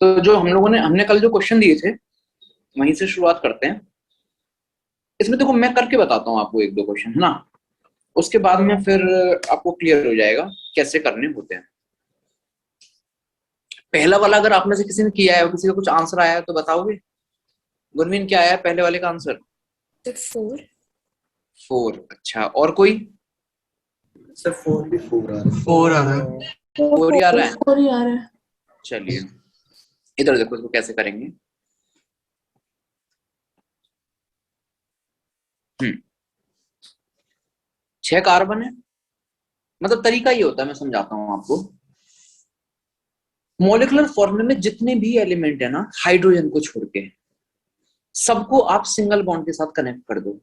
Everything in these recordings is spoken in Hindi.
तो जो हमने कल जो क्वेश्चन दिए थे वहीं से शुरुआत करते हैं। इसमें देखो मैं करके बताता हूँ आपको एक दो क्वेश्चन, है ना, उसके बाद में फिर आपको क्लियर हो जाएगा कैसे करने होते हैं। पहला वाला अगर आप में से किसी ने किया है और किसी का कुछ आंसर आया है तो बताओगे? गुरमीन क्या आया है पहले वाले का आंसर? 4। अच्छा, और कोई? सर 4 भी 4 आ रहा है। 4 आ रहा है। 4 ही आ रहा है। 4 ही आ रहा है। चलिए इधर देखो इसको कैसे करेंगे। 6 कार्बन है, मतलब तरीका ये होता है, मैं समझाता हूं आपको। मॉलिक्यूलर फॉर्मूले में जितने भी एलिमेंट है ना, हाइड्रोजन को छोड़ के सबको आप सिंगल बॉन्ड के साथ कनेक्ट कर दो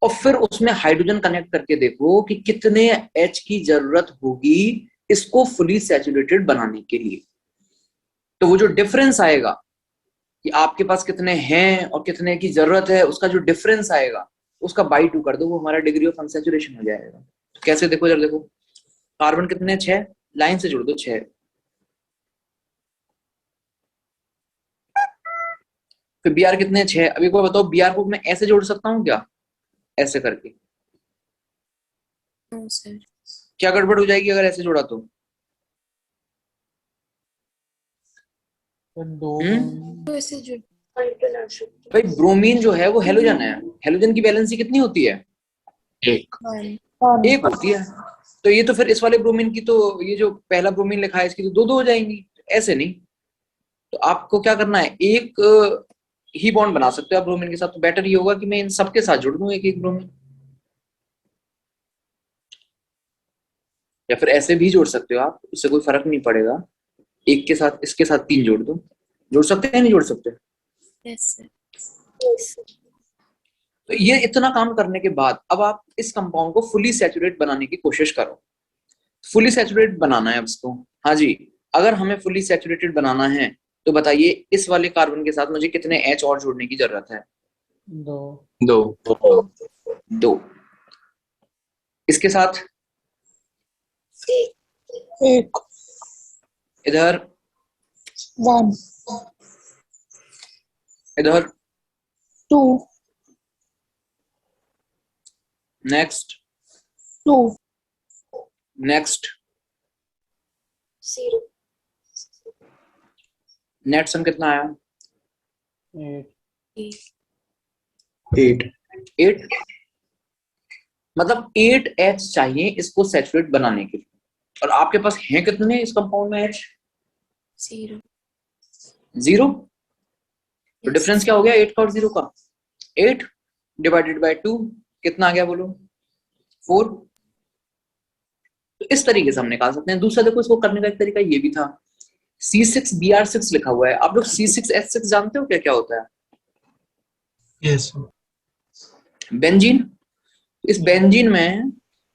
और फिर उसमें हाइड्रोजन कनेक्ट करके देखो कि कितने H की जरूरत होगी इसको फुली सैचुरेटेड बनाने के लिए। तो वो जो डिफरेंस आएगा कि आपके पास कितने हैं और कितने की जरूरत है, उसका जो डिफरेंस आएगा उसका बाई 2 कर दो, वो हमारा डिग्री ऑफ अनसैचुरेशन हो जाएगा। तो कैसे देखो जरा, देखो कार्बन कितने 6, लाइन से जोड़ दो 6। फिर Br कितने 6। अभी कोई बताओ Br को मैं ऐसे जोड़ सकता हूँ क्या, ऐसे करके? सर क्या गड़बड़ हो जाएगी अगर ऐसे जोड़ा तो? तो ऐसे जो भाई ब्रोमीन जो है वो हेलोजन है, हेलोजन की वैलेंसी कितनी होती है? 1। 1 होती है। तो ये तो फिर इस वाले ब्रोमीन की तो, ये जो पहला ब्रोमीन लिखा है इसकी तो 2 2 हो जाएंगी, ऐसे नहीं। तो आपको क्या करना है, एक ही बॉन्ड बना सकते हो आप ब्रोमीन के साथ। तो बेटर ये होगा कि मैं इन सबके साथ जोड़ दूं एक एक ब्रोमीन, या फिर ऐसे भी जोड़ सकते हो आप, उससे कोई फर्क नहीं पड़ेगा। एक के साथ इसके साथ 3 जोड़ दो। जोड़ सकते हैं नहीं जोड़ सकते? तो ये इतना काम करने के बाद अब आप इस कंपाउंड को फुली सैचुरेट बनाने की कोशिश करो। फुली सैचुरेट बनाना है अब इसको। हाँ जी, अगर हमें फुली सैचुरेटेड बनाना है तो बताइए इस वाले कार्बन के साथ मुझे कितने H और जोड़ने की जरूरत है? 2। 2। इसके साथ 1 इधर, 1 इधर, 2 नेक्स्ट, 2 नेक्स्ट, 0 नेट सम कितना आया? 8 8। मतलब 8H चाहिए इसको सैचुरेट बनाने के लिए, और आपके पास हैं कितने इस कंपाउंड में H? 0। तो डिफरेंस क्या हो गया 8 का और 0 का? 8 डिवाइडेड बाय 2 कितना आ गया बोलो? 4। तो इस तरीके से हम निकाल सकते हैं। दूसरा देखो इसको करने का एक तरीका ये भी था, C6Br6 लिखा हुआ है, आप लोग C6H6 जानते हो क्या क्या होता है? यस। बेंजीन। इस बेंजीन में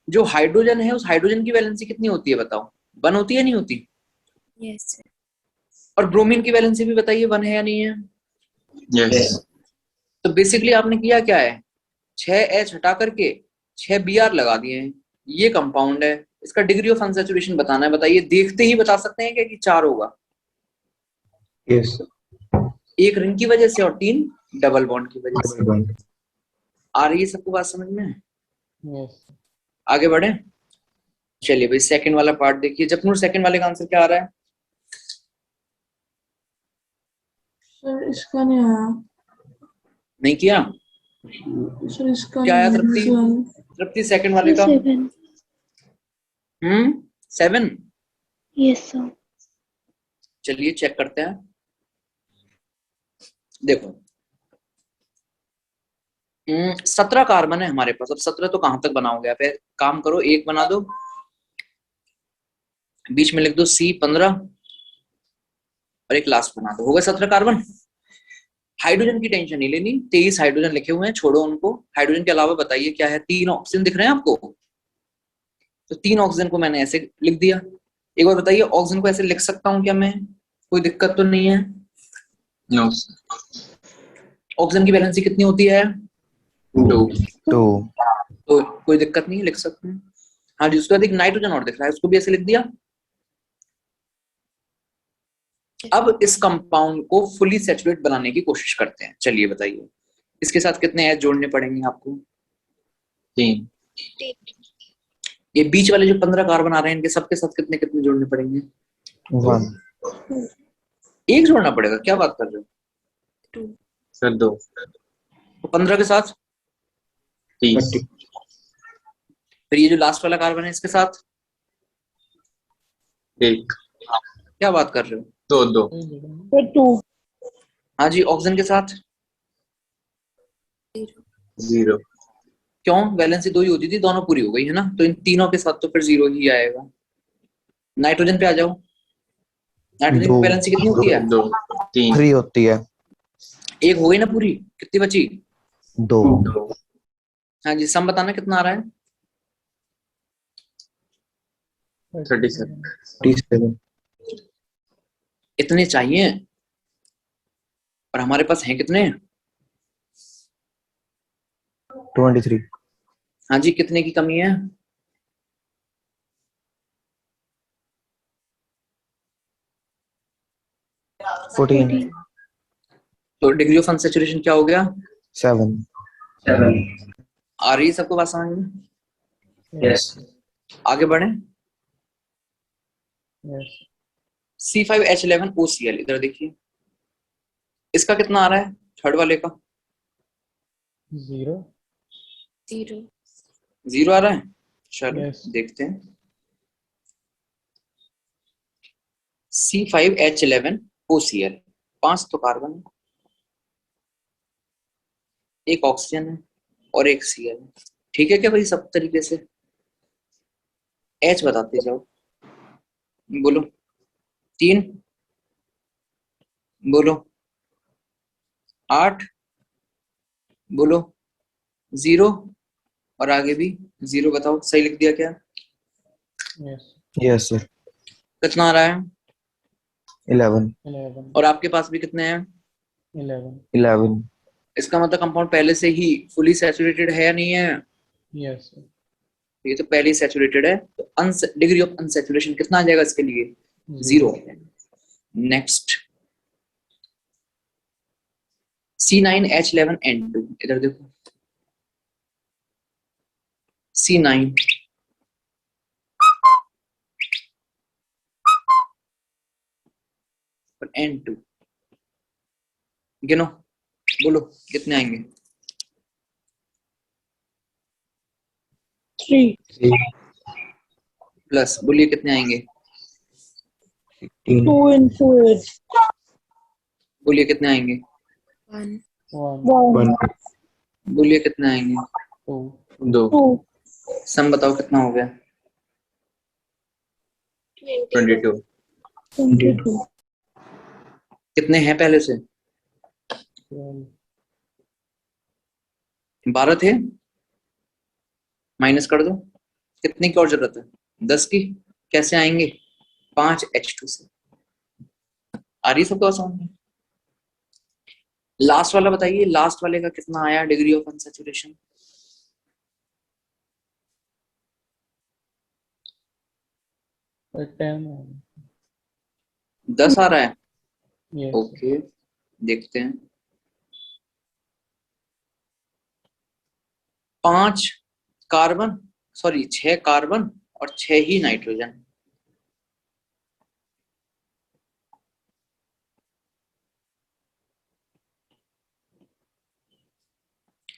जो हाइड्रोजन है उस हाइड्रोजन की वैलेंसी कितनी होती है बताओ? 1 होती है नहीं होती? यस और ब्रोमीन की वैलेंसी भी बताइए 1 है या नहीं है? यस। तो बेसिकली आपने किया क्या है, 6H हटा करके 6Br लगा दिए हैं। ये कंपाउंड है, इसका डिग्री ऑफ अनसैचुरेशन बताना है। बताइए देखते ही बता सकते हैं क्या कि 4 होगा? यस 1 रिंग की वजह से और 3 डबल बॉन्ड की वजह से। सर। आ रही है सबको बात समझ में? यस। आगे बढ़े। चलिए भाई सेकंड वाला पार्ट देखिए। जपनूर सेकंड वाले का आंसर क्या आ रहा है? सर इसका नहीं आया नहीं किया? सर, इसका क्या आया नहीं तृप्ति? आया। तृप्ति सेकंड वाले का 7 7। Yes sir. चलिए चेक करते हैं। देखो 17 कार्बन है हमारे पास। अब 17 तो कहां तक बनाओगे आप? काम करो, एक बना दो, बीच में लिख दो C15 और एक लास्ट बना दो, हो गए 17 कार्बन। हाइड्रोजन की टेंशन नहीं लेनी, 23 हाइड्रोजन लिखे हुए हैं, छोड़ो उनको। हाइड्रोजन के अलावा बताइए क्या है? 3 ऑक्सीजन दिख रहे हैं आपको? तो 3 ऑक्सीजन को मैंने ऐसे लिख दिया। एक बार बताइए ऑक्सीजन को ऐसे लिख सकता हूँ क्या मैं? कोई दिक्कत तो नहीं है? नो। ऑक्सीजन की वैलेंसी कितनी होती है? 2। 2 तो कोई दिक्कत नहीं है, लिख सकते हैं। हाँ जी, उसके बाद एक नाइट्रोजन और दिख रहा है, उसको भी ऐसे लिख दिया। अब इस कंपाउंड को फुली सैचुरेट बनाने की कोशिश करते हैं। चलिए बताइए, इसके साथ कितने एच जोड़ने पड़ेंगे आपको? 3 ये बीच वाले जो 15 कार्बन आ रहे हैं, इनके सबके साथ कितने कितने जोड़ने पड़ेंगे? 1. एक जोड़ना पड़ेगा, क्या बात कर रहे हो? सर 2 तो 15 के साथ 30 30. फिर ये जो लास्ट वाला कार्बन है इसके साथ 1 क्या बात कर रहे हो? 2 फिर 2 हाँ जी, ऑक्सीजन के साथ 0 क्यों? वैलेंसी 2 ही होती थी, दोनों पूरी हो गई है ना, तो इन तीनों के साथ तो फिर 0 ही आएगा। नाइट्रोजन पे आ जाओ, नाइट्रोजन की 2. वैलेंसी कितनी होती है? 2 3 3 होती है. एक हो गई ना पूरी, कितनी बची? 2. 2 हाँ जी, सम बताना कितना आ रहा है? 37 37. इतने चाहिए और हमारे पास हैं कितने? 23. हाँ जी, कितने की कमी है? 14. तो डिग्री ऑफ अनसैचुरेशन क्या हो गया? 7. आ रही है सबको बात समझ में? यस आगे बढ़े। C5H11OCl, इधर देखिए, इसका कितना आ रहा है? थर्ड वाले का 0 0 आ रहा है। चलो Yes. देखते हैं। C5H11OCl, 5 तो कार्बन है, एक ऑक्सीजन है और एक Cl है। ठीक है क्या भाई? सब तरीके से H बताते जाओ। बोलो 3, बोलो 8, बोलो 0 और आगे भी 0। बताओ सही लिख दिया क्या? Yes, sir. कितना आ रहा है? 11. और आपके पास भी कितने हैं? 11. इसका मतलब कंपाउंड पहले से ही फुली सैचुरेटेड है या नहीं है? यस ये तो पहले ही सैचुरेटेड है, तो डिग्री ऑफ अनसैचुरेशन कितना आ जाएगा इसके लिए? 0। नेक्स्ट C9H11N2, इधर देखो, C9 और N2, गिनो, बोलो कितने आएंगे? 3 प्लस बोलिए कितने आएंगे? 16. 2 into 8 बोलिए कितने आएंगे? 1 1. बोलिए कितने आएंगे? 2 2 सम बताओ कितना हो गया? 22 22 कितने हैं पहले से? 12 थे, माइनस कर दो। कितने की और जरूरत है? 10 की। कैसे आएंगे? 5H2 से। आ रही है सबको समझ में? लास्ट वाला बताइए, लास्ट वाले का कितना आया डिग्री ऑफ अनसैचुरेशन? 10 आ रहा है। ओके देखते हैं। 5 कार्बन, सॉरी 6 कार्बन और 6 ही नाइट्रोजन।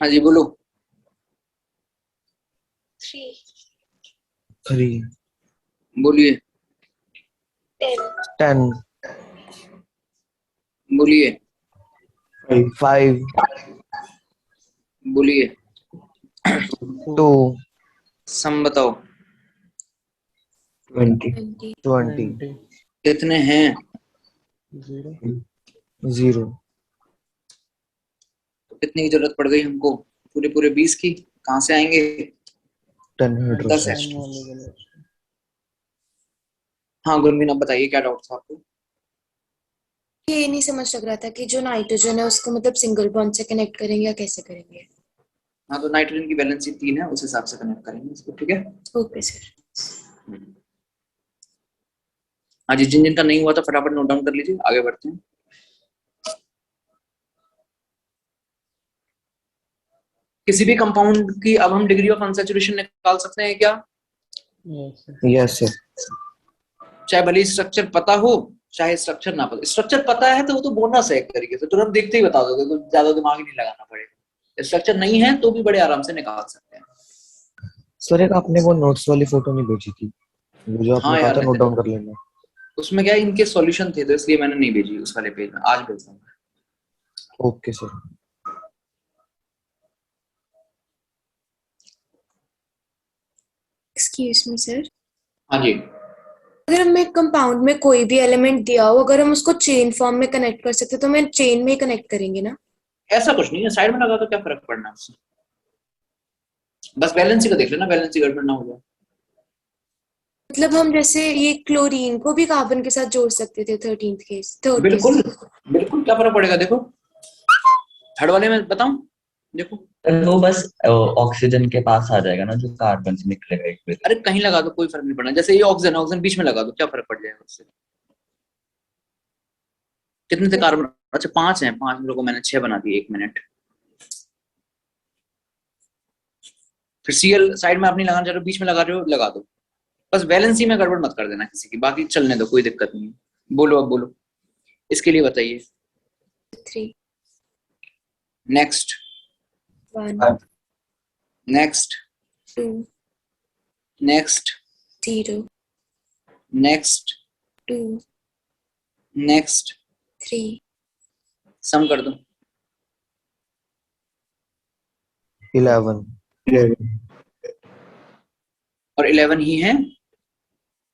हाँ जी बोलो। 3. बोलिए 10. बोलिए 5. बोलिए। 2. सम बताओ 20. 20. कितने हैं? 0. तो कितने की जरूरत पड़ गई हमको? पूरे पूरे 20 की। कहाँ से आएंगे? 10 10 hydroxide. H2। हाँ गुरमीन, अब बताइए क्या डाउट था आपको? ये नहीं समझ लग रहा था कि जो नाइट्रोजन है उसको मतलब सिंगल बॉन्ड से कनेक्ट करेंगे या कैसे करेंगे? हाँ तो नाइट्रोजन की वैलेंसी 3 है, उस हिसाब से कनेक्ट करेंगे इसको। ठीक है। Okay sir. हाँ जी, जिन जिन का नहीं हुआ था फटाफट नोट डाउन कर लीजिए, आगे बढ़ते हैं। किसी भी कंपाउंड की अब हम डिग्री ऑफ अनसैचुरेशन निकाल सकते हैं क्या? Yes, sir. Yes sir. चाहे भले स्ट्रक्चर पता हो चाहे स्ट्रक्चर ना पता। स्ट्रक्चर पता है तो वो तो बोनस है एक तरीके से, तुरंत देखते ही बता दोगे, तो ज्यादा दिमाग ही नहीं लगाना पड़ेगा। स्ट्रक्चर नहीं है तो भी बड़े आराम से निकाल सकते हैं। सर एक आपने वो नोट्स वाली फोटो नहीं भेजी थी, वो जो आपने हाँ कहा यार, था मैं नोट डाउन कर लेना। उसमें क्या है, इनके सॉल्यूशन थे तो इसलिए मैंने नहीं भेजी उस वाले पेज में, आज भेजता हूँ। Okay sir. Excuse me sir, हाँ जी, अगर हमें कंपाउंड में कोई भी एलिमेंट दिया हो, अगर हम उसको चेन फॉर्म में कनेक्ट कर सकते तो मैं चेन में ही कनेक्ट करेंगे ना? ऐसा कुछ नहीं है, साइड में लगा तो क्या फर्क पड़ना है उससे। बस बैलेंसी का देख लेना, बैलेंसी गड़बड़ ना हो जाए। मतलब हम जैसे ये क्लोरीन को भी कार्बन के साथ जोड़ सकते थे 13th केस, थर्ड केस। बिल्कुल बिल्कुल, क्या फर्क पड़ेगा। देखो थर्ड वाले में बताऊं, देखो वो बस ऑक्सीजन के पास आ जाएगा ना, जो कार्बन से निकलेगा एक बार। अरे कहीं लगा दो, कोई फर्क नहीं पड़ना। जैसे ये ऑक्सीजन, ऑक्सीजन बीच में लगा दो, क्या फर्क पड़ जाएगा उससे। कितने थे कार्बन? अच्छा 5 हैं, 5 लोगों को मैंने 6 बना दिए, 1 मिनट। फिर सीएल साइड में आप नहीं लगाना चाह रहे हो, बीच में लगा रहे हो, लगा दो। बस वैलेंसी में गड़बड़ मत कर देना किसी की, बाकी चलने दो, कोई दिक्कत नहीं है। बोलो, अब बोलो इसके लिए बताइए। 3 next 1 next 2 next 0 next 2 next 3 सम कर दो। 11 और 11 ही है,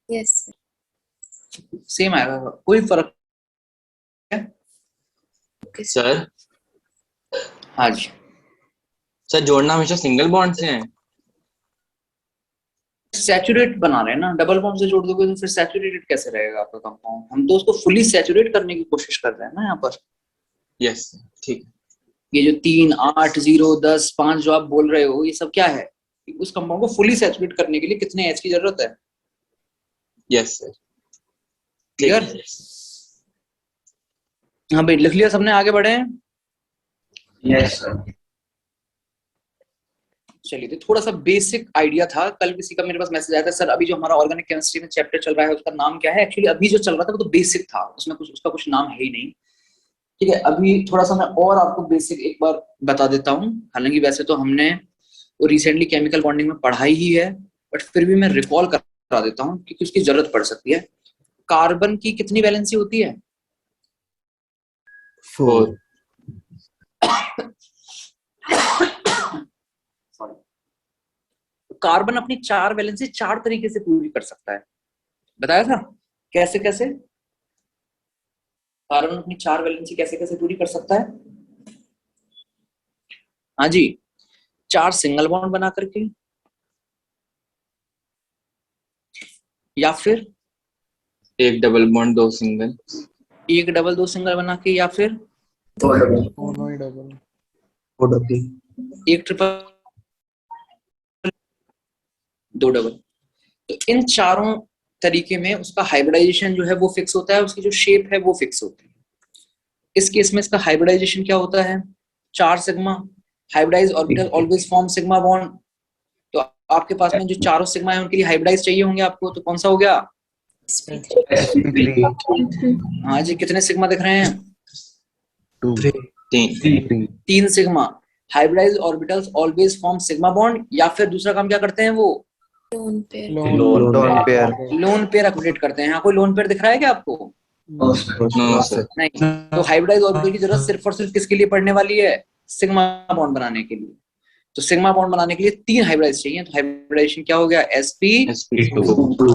यस सर। सेम आएगा, कोई फर्क। Okay sir. सर हाँ जी, सर जोड़ना हमेशा सिंगल बॉन्ड से है। सैचुरेट बना रहे हैं ना, डबल बॉन्ड से जोड़ दोगे तो फिर सैचुरेटेड कैसे रहेगा आपका कंपाउंड। हम तो उसको फुली सैचुरेट करने की कोशिश कर रहे हैं ना यहाँ पर। यस ठीक। ये जो 3 8 0 10 5 जो आप बोल रहे हो, ये सब क्या है? उस कंपाउंड को फुली सैचुरेट करने के लिए कितने एच की जरूरत है? Yes sir. क्लियर? हाँ भाई, लिख लिया सबने, आगे बढ़े हैं। Yes sir. चलिए, तो थोड़ा सा बेसिक आइडिया था। कल किसी का मेरे पास मैसेज आया था, सर अभी जो हमारा ऑर्गेनिक केमिस्ट्री में चैप्टर चल रहा है उसका नाम क्या है? एक्चुअली अभी जो चल रहा था वो तो बेसिक था, उसमें कुछ उसका कुछ नाम है ही नहीं। ठीक है, अभी थोड़ा सा मैं और आपको बेसिक एक बार बता देता हूँ। हालांकि वैसे तो हमने वो रिसेंटली केमिकल बॉन्डिंग में पढ़ाई ही है, बट फिर भी मैं रिकॉल करा देता हूँ क्योंकि उसकी जरूरत पड़ सकती है। कार्बन की कितनी वैलेंसी होती है? 4 सॉरी। कार्बन अपनी 4 वैलेंसी 4 तरीके से पूरी कर सकता है, बताया था कैसे कैसे। कार्बन अपनी 4 वैलेंसी कैसे कैसे पूरी कर सकता है? हाँ जी, 4 सिंगल बॉन्ड बना करके, या फिर एक double bond 2 single, 1 double 2 single बना के, या फिर दोनों ही डबल। 1 triple 2 double. तो इन चारों तरीके में उसका हाइब्रिडाइजेशन जो है वो फिक्स होता है, उसकी जो शेप है वो फिक्स होती है। इस केस में इसका हाइब्रिडाइजेशन क्या होता है? 4 sigma. Hybridize orbital always form sigma bond. तो आपके पास में जो चारों सिग्मा है उनके लिए हाइब्रिडाइज चाहिए होंगे आपको, तो कौन सा हो गया? sp3 हाँ जी, कितने सिग्मा दिख रहे हैं? 2 3 3 sigma. Hybridize orbitals always form sigma bond, या फिर दूसरा काम क्या करते हैं वो? Lone pair. Lone pair. Lone pair update करते हैं। यहाँ कोई लोन पेयर दिख रहा है क्या आपको? No sir. नहीं। तो हाइब्रिडाइज ऑर्बिटल की जरूरत सिर्फ और सिर्फ किसके लिए पड़ने वाली है? सिग्मा बॉन्ड बनाने के लिए। तो सिग्मा बॉन्ड बनाने के लिए 3 हाइब्रिडाइज चाहिए। तो हाइब्रिडाइजेशन क्या हो गया? sp2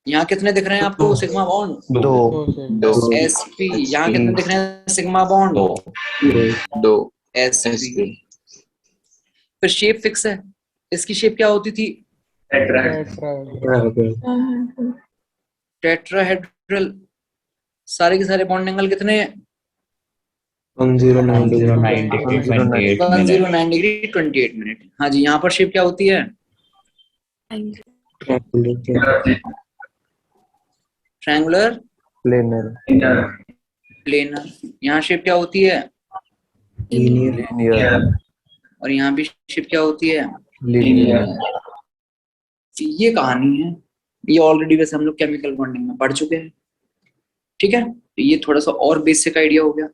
यहाँ कितने दिख रहे हैं आपको सिग्मा बॉन्ड? 2 sp। यहाँ कितने दिख रहे हैं सिग्मा बॉन्ड? 2 sp। फिर शेप फिक्स है। इसकी शेप क्या होती थी? टेट्राहेड्रल। सारे के सारे बॉन्ड एंगल कितने हैं? 109 डिग्री 109 डिग्री 28 मिनट। हाँ जी, यहाँ पर शेप क्या होती है? Triangular, planar, planar. यहाँ शेप क्या होती है? लीनियर, और यहाँ भी शेप क्या होती है? लीनियर। ये कहानी है। ये ऑलरेडी वैसे हम लोग केमिकल बॉन्डिंग में पढ़ चुके हैं, ठीक है। तो ये थोड़ा सा और बेसिक आइडिया हो गया।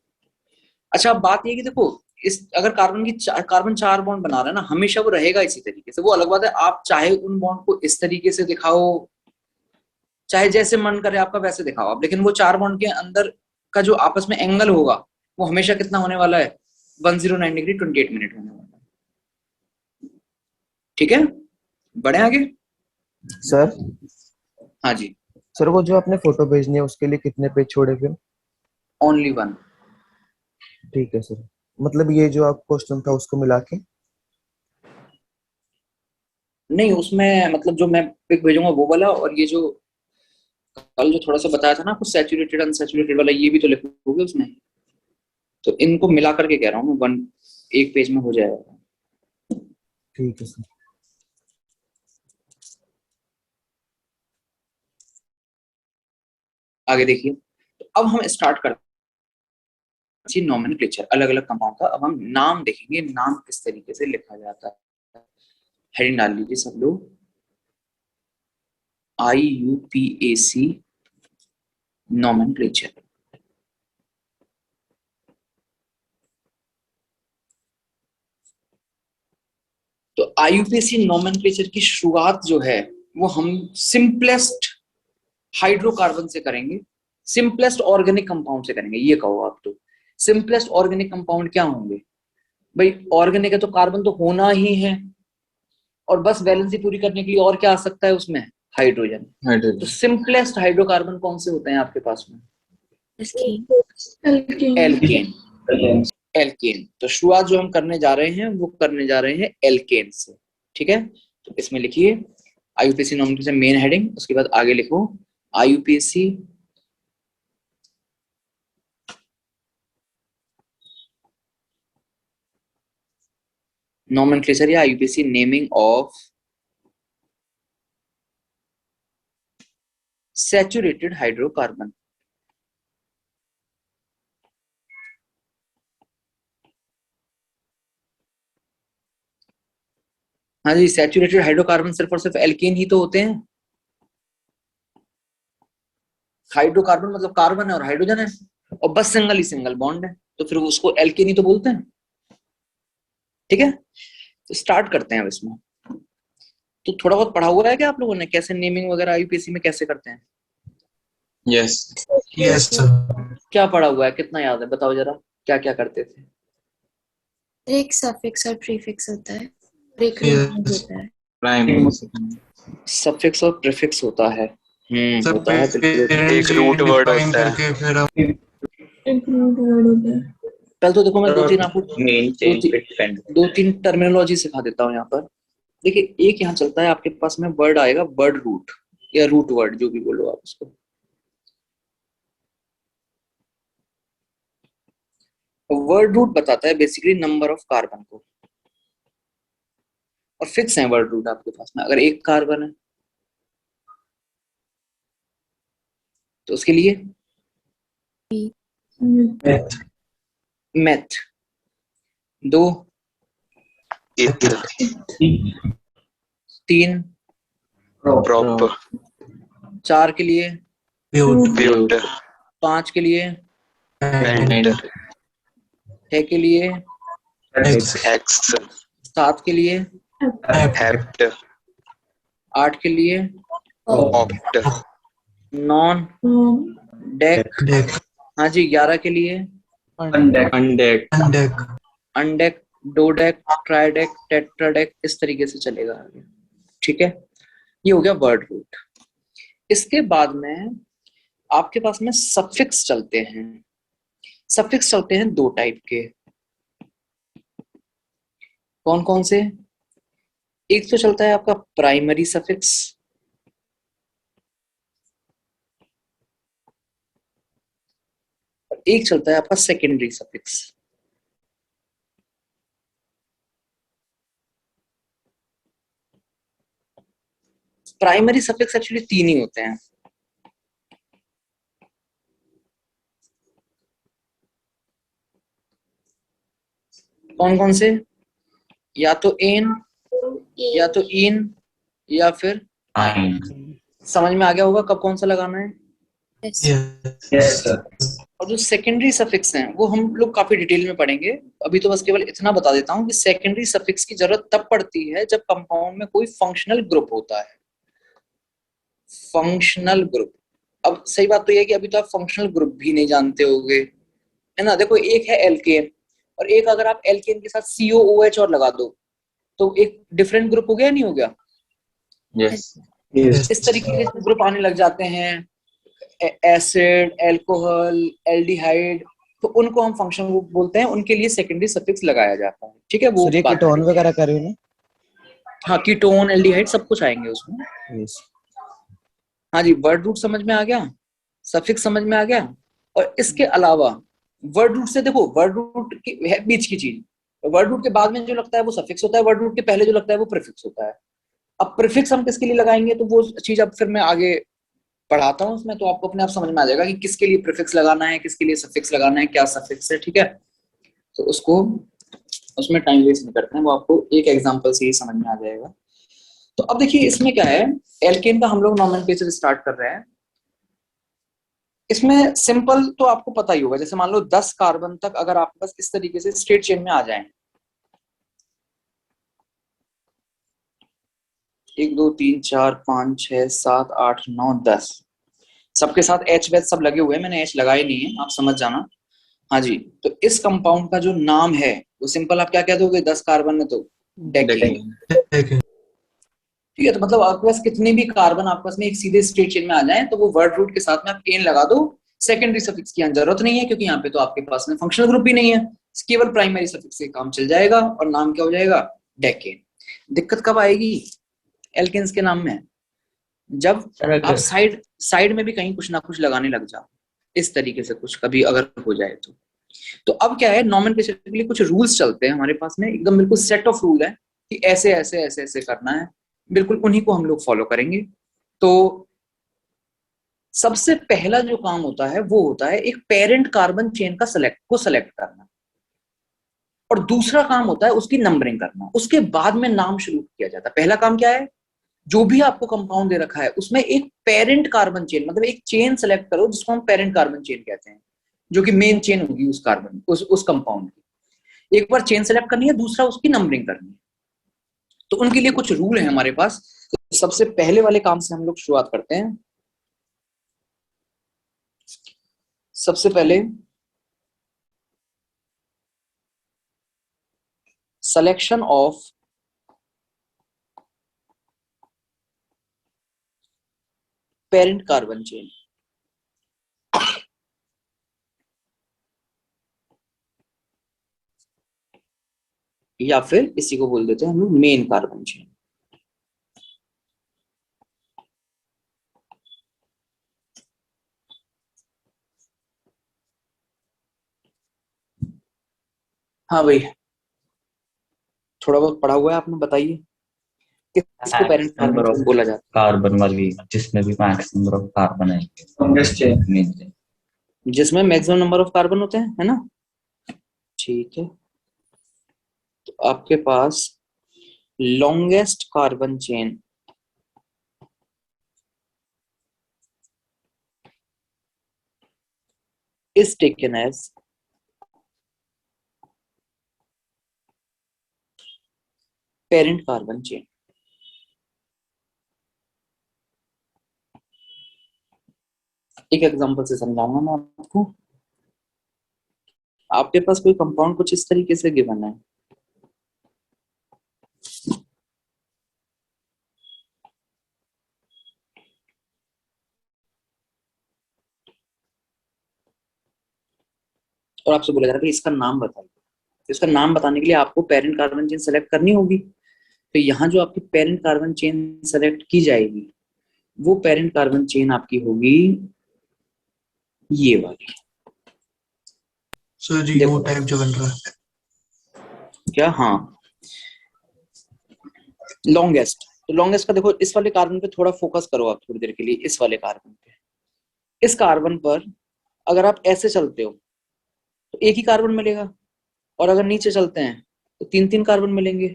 अच्छा, अब बात ये कि देखो, इस अगर कार्बन 4 बॉन्ड बना रहा है ना, हमेशा वो रहेगा इसी तरीके से। वो अलग बात है, आप चाहे उन बॉन्ड को इस तरीके से दिखाओ, चाहे जैसे मन करे आपका वैसे दिखाओ आप, लेकिन वो 4 बॉन्ड के अंदर का जो आपस में एंगल होगा वो हमेशा कितना होने वाला है? 109 डिग्री 28 मिनट होने वाला है, ठीक है। बढ़े आगे। सर हाँ जी। सर वो जो आपने फोटो भेजनी है उसके लिए कितने पेज छोड़े फिर? ओनली 1। ठीक है सर, मतलब ये जो आप क्वेश्चन था उसको मिला के? नहीं, उसमें मतलब जो मैं पिक भेजूंगा वो वाला, और ये जो कल जो थोड़ा सा बताया था ना आपको, सैचुरेटेड अनसैचुरेटेड वाला, ये भी तो लिखोगे उसमें। तो इनको मिला करके कह रहा हूँ मैं, एक पेज में हो जाएगा। ठीक है सर। आगे देखिए, तो अब हम स्टार्ट करते हैं नोमेनक्लेचर, अलग अलग कंपाउंड का। अब हम नाम देखेंगे, नाम किस तरीके से लिखा जाता है। हेडिंग डाल लीजिए सब लोग, IUPAC नोमेनक्लेचर। तो IUPAC नोमेनक्लेचर की शुरुआत जो है वो हम सिंपलेस्ट हाइड्रोकार्बन से करेंगे, सिंपलेस्ट ऑर्गेनिक कंपाउंड से करेंगे। ये कहो आप, तो सिंपलेस्ट ऑर्गेनिक कंपाउंड क्या होंगे भाई? ऑर्गेनिक है तो कार्बन तो होना ही है, और बस वैलेंसी पूरी करने के लिए और क्या आ सकता है उसमें? हाइड्रोजन। तो सिंपलेस्ट हाइड्रोकार्बन कौन से होते हैं आपके पास में? एल्केन। एल्केन। तो शुरुआत जो हम करने जा रहे हैं वो करने जा रहे हैं एल्केन से, ठीक है। तो इसमें लिखिए IUPAC नोमेनक्लेचर मेन हेडिंग, उसके बाद आगे लिखो IUPAC nomenclature या IUPAC naming of saturated hydrocarbon. हाँ जी, सैचुरेटेड हाइड्रोकार्बन सिर्फ और सिर्फ एल्केन ही तो होते हैं। हाइड्रोकार्बन मतलब कार्बन है और हाइड्रोजन है, और बस सिंगल ही सिंगल बॉन्ड है, तो फिर उसको एल्केन ही तो बोलते हैं, ठीक है। तो स्टार्ट करते हैं अब इसमें। तो थोड़ा बहुत पढ़ा हुआ है क्या आप लोगों ने, कैसे नेमिंग वगैरह IUPAC में कैसे करते हैं? Yes. Yes, sir. क्या पढ़ा हुआ है, कितना याद है, बताओ जरा, क्या क्या करते थे? एक सफिक्स और प्रीफिक्स होता है, और एक Yes. रूट होता है। Prime. सफिक्स और प्रीफिक्स होता है। सर होता है बिल्कुल। एक root word डिफाइन होता है। करके फिर आप एक रूट वर्ड होता है। पहले तो देखो मैं दो तीन आपको मेन चेन पे डिपेंड। दो तीन टर्मिनोलॉजी सिखा देता हूँ यहाँ पर। देखिए, एक यहाँ चलता है आपके पास में वर्ड आएगा वर्ड रूट, या रूट वर्ड, जो भी बोलो आप उसको। वर्ड रूट बताता है बेसिकली नंबर ऑफ कार्बन को, और फिक्स है वर्ड रूट आपके पास में। अगर एक कार्बन है तो उसके लिए मेथ, दो, तीन, Proper. चार के लिए, ब्यूट Butte. पांच के लिए, Pent. छह के लिए, Hex. सात के लिए, Hept. 8 के लिए, Oct. नॉन डेक, डेक हाँ जी, 11 के लिए, Undec. डेक अनडेक, डोडेक, ट्राइडेक, टेट्राडेक, इस तरीके से चलेगा आगे, ठीक है। ये हो गया वर्ड रूट। इसके बाद में आपके पास में सफिक्स चलते हैं। सफिक्स चलते हैं दो टाइप के। कौन कौन से? एक तो चलता है आपका प्राइमरी सफिक्स, और एक चलता है आपका secondary suffix. Primary suffix actually 3 ही होते हैं। कौन कौन से? या तो एन, या तो इन, या फिर आइन। समझ में आ गया होगा कब कौन सा लगाना है। Yes. और जो सेकेंडरी सफिक्स हैं वो हम लोग काफी डिटेल में पढ़ेंगे, अभी तो बस केवल इतना बता देता हूँ कि सेकेंडरी सफिक्स की जरूरत तब पड़ती है जब कंपाउंड में कोई फंक्शनल ग्रुप होता है। फंक्शनल ग्रुप, अब सही बात तो यह है कि अभी तो आप फंक्शनल ग्रुप भी नहीं जानते होगे, है ना। देखो एक है एल्केन, और एक अगर आप एल्केन के साथ COOH और लगा दो तो एक डिफरेंट ग्रुप हो गया, नहीं हो गया? Yes. इस तरीके के ग्रुप आने लग जाते हैं, एसिड, अल्कोहल, एल्डिहाइड, तो उनको हम फंक्शनल ग्रुप बोलते हैं, उनके लिए सेकेंडरी सफिक्स लगाया जाता है, ठीक है। वो सर ये बात कीटोन करेंगे। वगैरह कर रहे हो ना? हाँ, कीटोन, एल्डिहाइड सब कुछ आएंगे उसमें। यस। हाँ जी, वर्ड रूट समझ में आ गया, सफिक्स समझ में आ गया। और इसके अलावा वर्ड रूट से देखो, वर्ड रूट की है बीच की चीज, वर्ड रूट के बाद में जो लगता है वो सफिक्स होता है, वर्ड रूट के पहले जो लगता है वो प्रीफिक्स होता है। अब प्रीफिक्स हम किसके लिए लगाएंगे तो वो चीज अब फिर मैं आगे पढ़ाता हूँ उसमें, तो आपको अपने आप समझ में आ जाएगा कि किसके लिए प्रीफिक्स लगाना है, किसके लिए सफिक्स लगाना है, क्या सफिक्स है, ठीक है। तो उसको उसमें टाइम वेस्ट नहीं करते हैं, वो आपको एक एग्जांपल से ही समझ में आ जाएगा। तो अब देखिए इसमें क्या है, एल्केन का हम लोग नॉमेनक्लेचर स्टार्ट कर रहे हैं। इसमें सिंपल तो आपको पता ही होगा, जैसे मान लो 10 कार्बन तक अगर आपके पास इस तरीके से स्ट्रेट चेन में आ जाए, 1 2 3 4 5 6 7 8 9 10, सबके साथ H वेच सब लगे हुए हैं, मैंने H लगाए नहीं है, आप समझ जाना। हाँ जी, तो इस कंपाउंड का जो नाम है वो सिंपल आप क्या कह दोगे, 10 कार्बन है तो डेकेन, Okay. ठीक है। तो मतलब आपके पास कितने भी कार्बन आपके पास में एक सीधे स्ट्रेट चेन में आ जाए तो वो वर्ड रूट के साथ में आप एन लगा दो, सेकेंडरी सफिक्स की जरूरत नहीं है, क्योंकि यहाँ पे तो आपके पास में फंक्शनल ग्रुप भी नहीं है, केवल प्राइमरी सफिक्स से काम चल जाएगा और नाम क्या हो जाएगा, डेकेन। दिक्कत कब आएगी एल्केन्स के नाम में, जब सर आप अगर साइड में भी कहीं कुछ ना कुछ लगाने लग जाओ, इस तरीके से कुछ कभी अगर हो जाए तो अब क्या है, नॉमेनक्लेचर के लिए कुछ रूल्स चलते हैं हमारे पास में, एकदम बिल्कुल सेट ऑफ रूल है कि ऐसे ऐसे ऐसे ऐसे करना है, बिल्कुल उन्हीं को हम लोग फॉलो करेंगे। तो सबसे पहला जो काम होता है वो होता है एक पेरेंट कार्बन चेन का सेलेक्ट करना, और दूसरा काम होता है उसकी नंबरिंग करना, उसके बाद में नाम शुरू किया जाता है। पहला काम क्या है, जो भी आपको कंपाउंड दे रखा है उसमें एक पेरेंट कार्बन चेन, मतलब एक चेन सेलेक्ट करो जिसको हम पेरेंट कार्बन चेन कहते हैं, जो कि मेन चेन होगी उस कार्बन उस कंपाउंड की। एक बार चेन सेलेक्ट करनी है, दूसरा उसकी नंबरिंग करनी है। तो उनके लिए कुछ रूल है हमारे पास। तो सबसे पहले वाले काम से हम लोग शुरुआत करते हैं। सबसे पहले selection of parent carbon chain, या फिर इसी को बोल देते हैं हम लोग मेन कार्बन चेन। हाँ भाई, थोड़ा बहुत पढ़ा हुआ है आपने, बताइए किसको पेरेंट कार्बन चेन बोला जाता कार्बन वाली जिसमें भी मैक्स नंबर ऑफ कार्बन है, है, जिसमें मैक्सिमम नंबर ऑफ कार्बन होते हैं, है ना। ठीक है, तो आपके पास longest carbon chain is taken as parent carbon chain। एक एग्जांपल से समझाऊंगा मैं आपको। आपके पास कोई कंपाउंड कुछ इस तरीके से गिवन है, और आपसे बोला जा रहा है कि इसका नाम बताइए, तो इसका नाम बताने के लिए आपको पेरेंट कार्बन चेन सेलेक्ट करनी होगी। तो यहाँ जो आपकी पेरेंट कार्बन चेन सेलेक्ट की जाएगी वो पेरेंट कार्बन चेन आपकी होगी ये वाली। सर जी वो टाइप जो बन रहा है क्या, हाँ, लॉन्गेस्ट। तो लॉन्गेस्ट का देखो, इस वाले कार्बन पे थोड़ा फोकस करो आप थोड़ी देर के लिए, इस वाले कार्बन पे। इस कार्बन पर अगर आप ऐसे चलते हो तो एक ही कार्बन मिलेगा, और अगर नीचे चलते हैं तो 3-3 कार्बन मिलेंगे।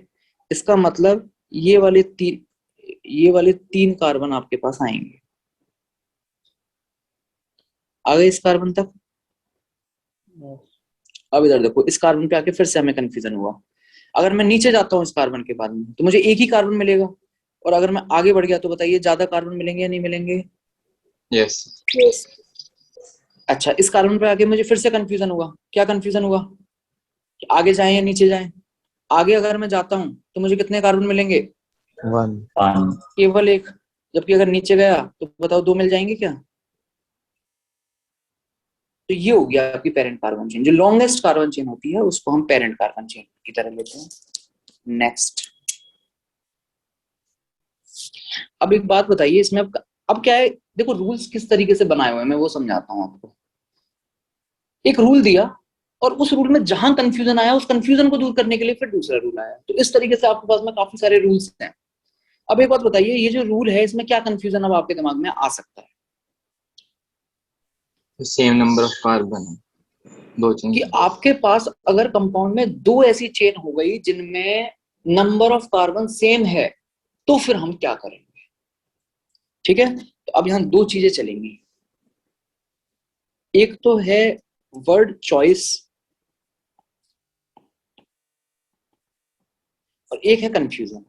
इसका मतलब ये वाले 3 कार्बन आपके पास आएंगे। आ गए इस कार्बन तक। अब इधर देखो, इस कार्बन पे आके फिर से हमें कंफ्यूजन हुआ। अगर मैं नीचे जाता हूँ इस कार्बन के बाद में तो मुझे एक ही कार्बन मिलेगा, और अगर मैं आगे बढ़ गया तो बताइए ज्यादा कार्बन मिलेंगे या नहीं मिलेंगे? Yes. Yes. अच्छा, इस कार्बन पे आके मुझे फिर से कंफ्यूजन हुआ। क्या कंफ्यूजन हुआ कि आगे जाएं या नीचे जाएं? आगे अगर मैं जाता हूं तो मुझे कितने कार्बन मिलेंगे? 1 1 केवल एक। जबकि अगर नीचे गया तो बताओ 2 मिल जाएंगे क्या? तो ये हो गया आपकी पेरेंट कार्बन चेन। जो लॉन्गेस्ट कार्बन चेन होती है उसको हम पेरेंट कार्बन चेन की तरह लेते हैं। नेक्स्ट, अब एक बात बताइए इसमें, अब क्या है, देखो रूल्स किस तरीके से बनाए हुए हैं मैं वो समझाता हूं आपको। एक रूल दिया और उस रूल में जहां कंफ्यूजन आया उस कंफ्यूजन को दूर करने के लिए फिर दूसरा रूल आया। तो इस तरीके से आपके पास में काफी सारे रूल्स हैं। अब एक बात बताइए, ये जो रूल है इसमें क्या कंफ्यूजन अब आपके दिमाग में आ सकता है? Same number of carbon. दो चेन। कि आपके पास अगर कंपाउंड में 2 ऐसी चेन हो गई जिनमें नंबर ऑफ कार्बन सेम है तो फिर हम क्या करेंगे? ठीक है, तो अब यहां 2 चीजें चलेंगी। एक तो है वर्ड चॉइस और एक है कंफ्यूजन।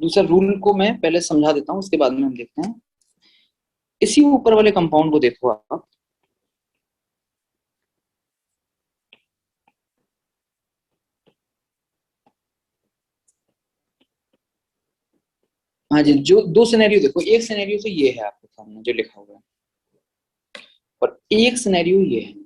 दूसरा रूल को मैं पहले समझा देता हूं, उसके बाद में हम देखते हैं। इसी ऊपर वाले कंपाउंड को देखो आप, हाँ जी, जो 2 सिनेरियो देखो, एक सिनेरियो तो ये है आपके सामने जो लिखा हुआ है, और एक सिनेरियो ये है।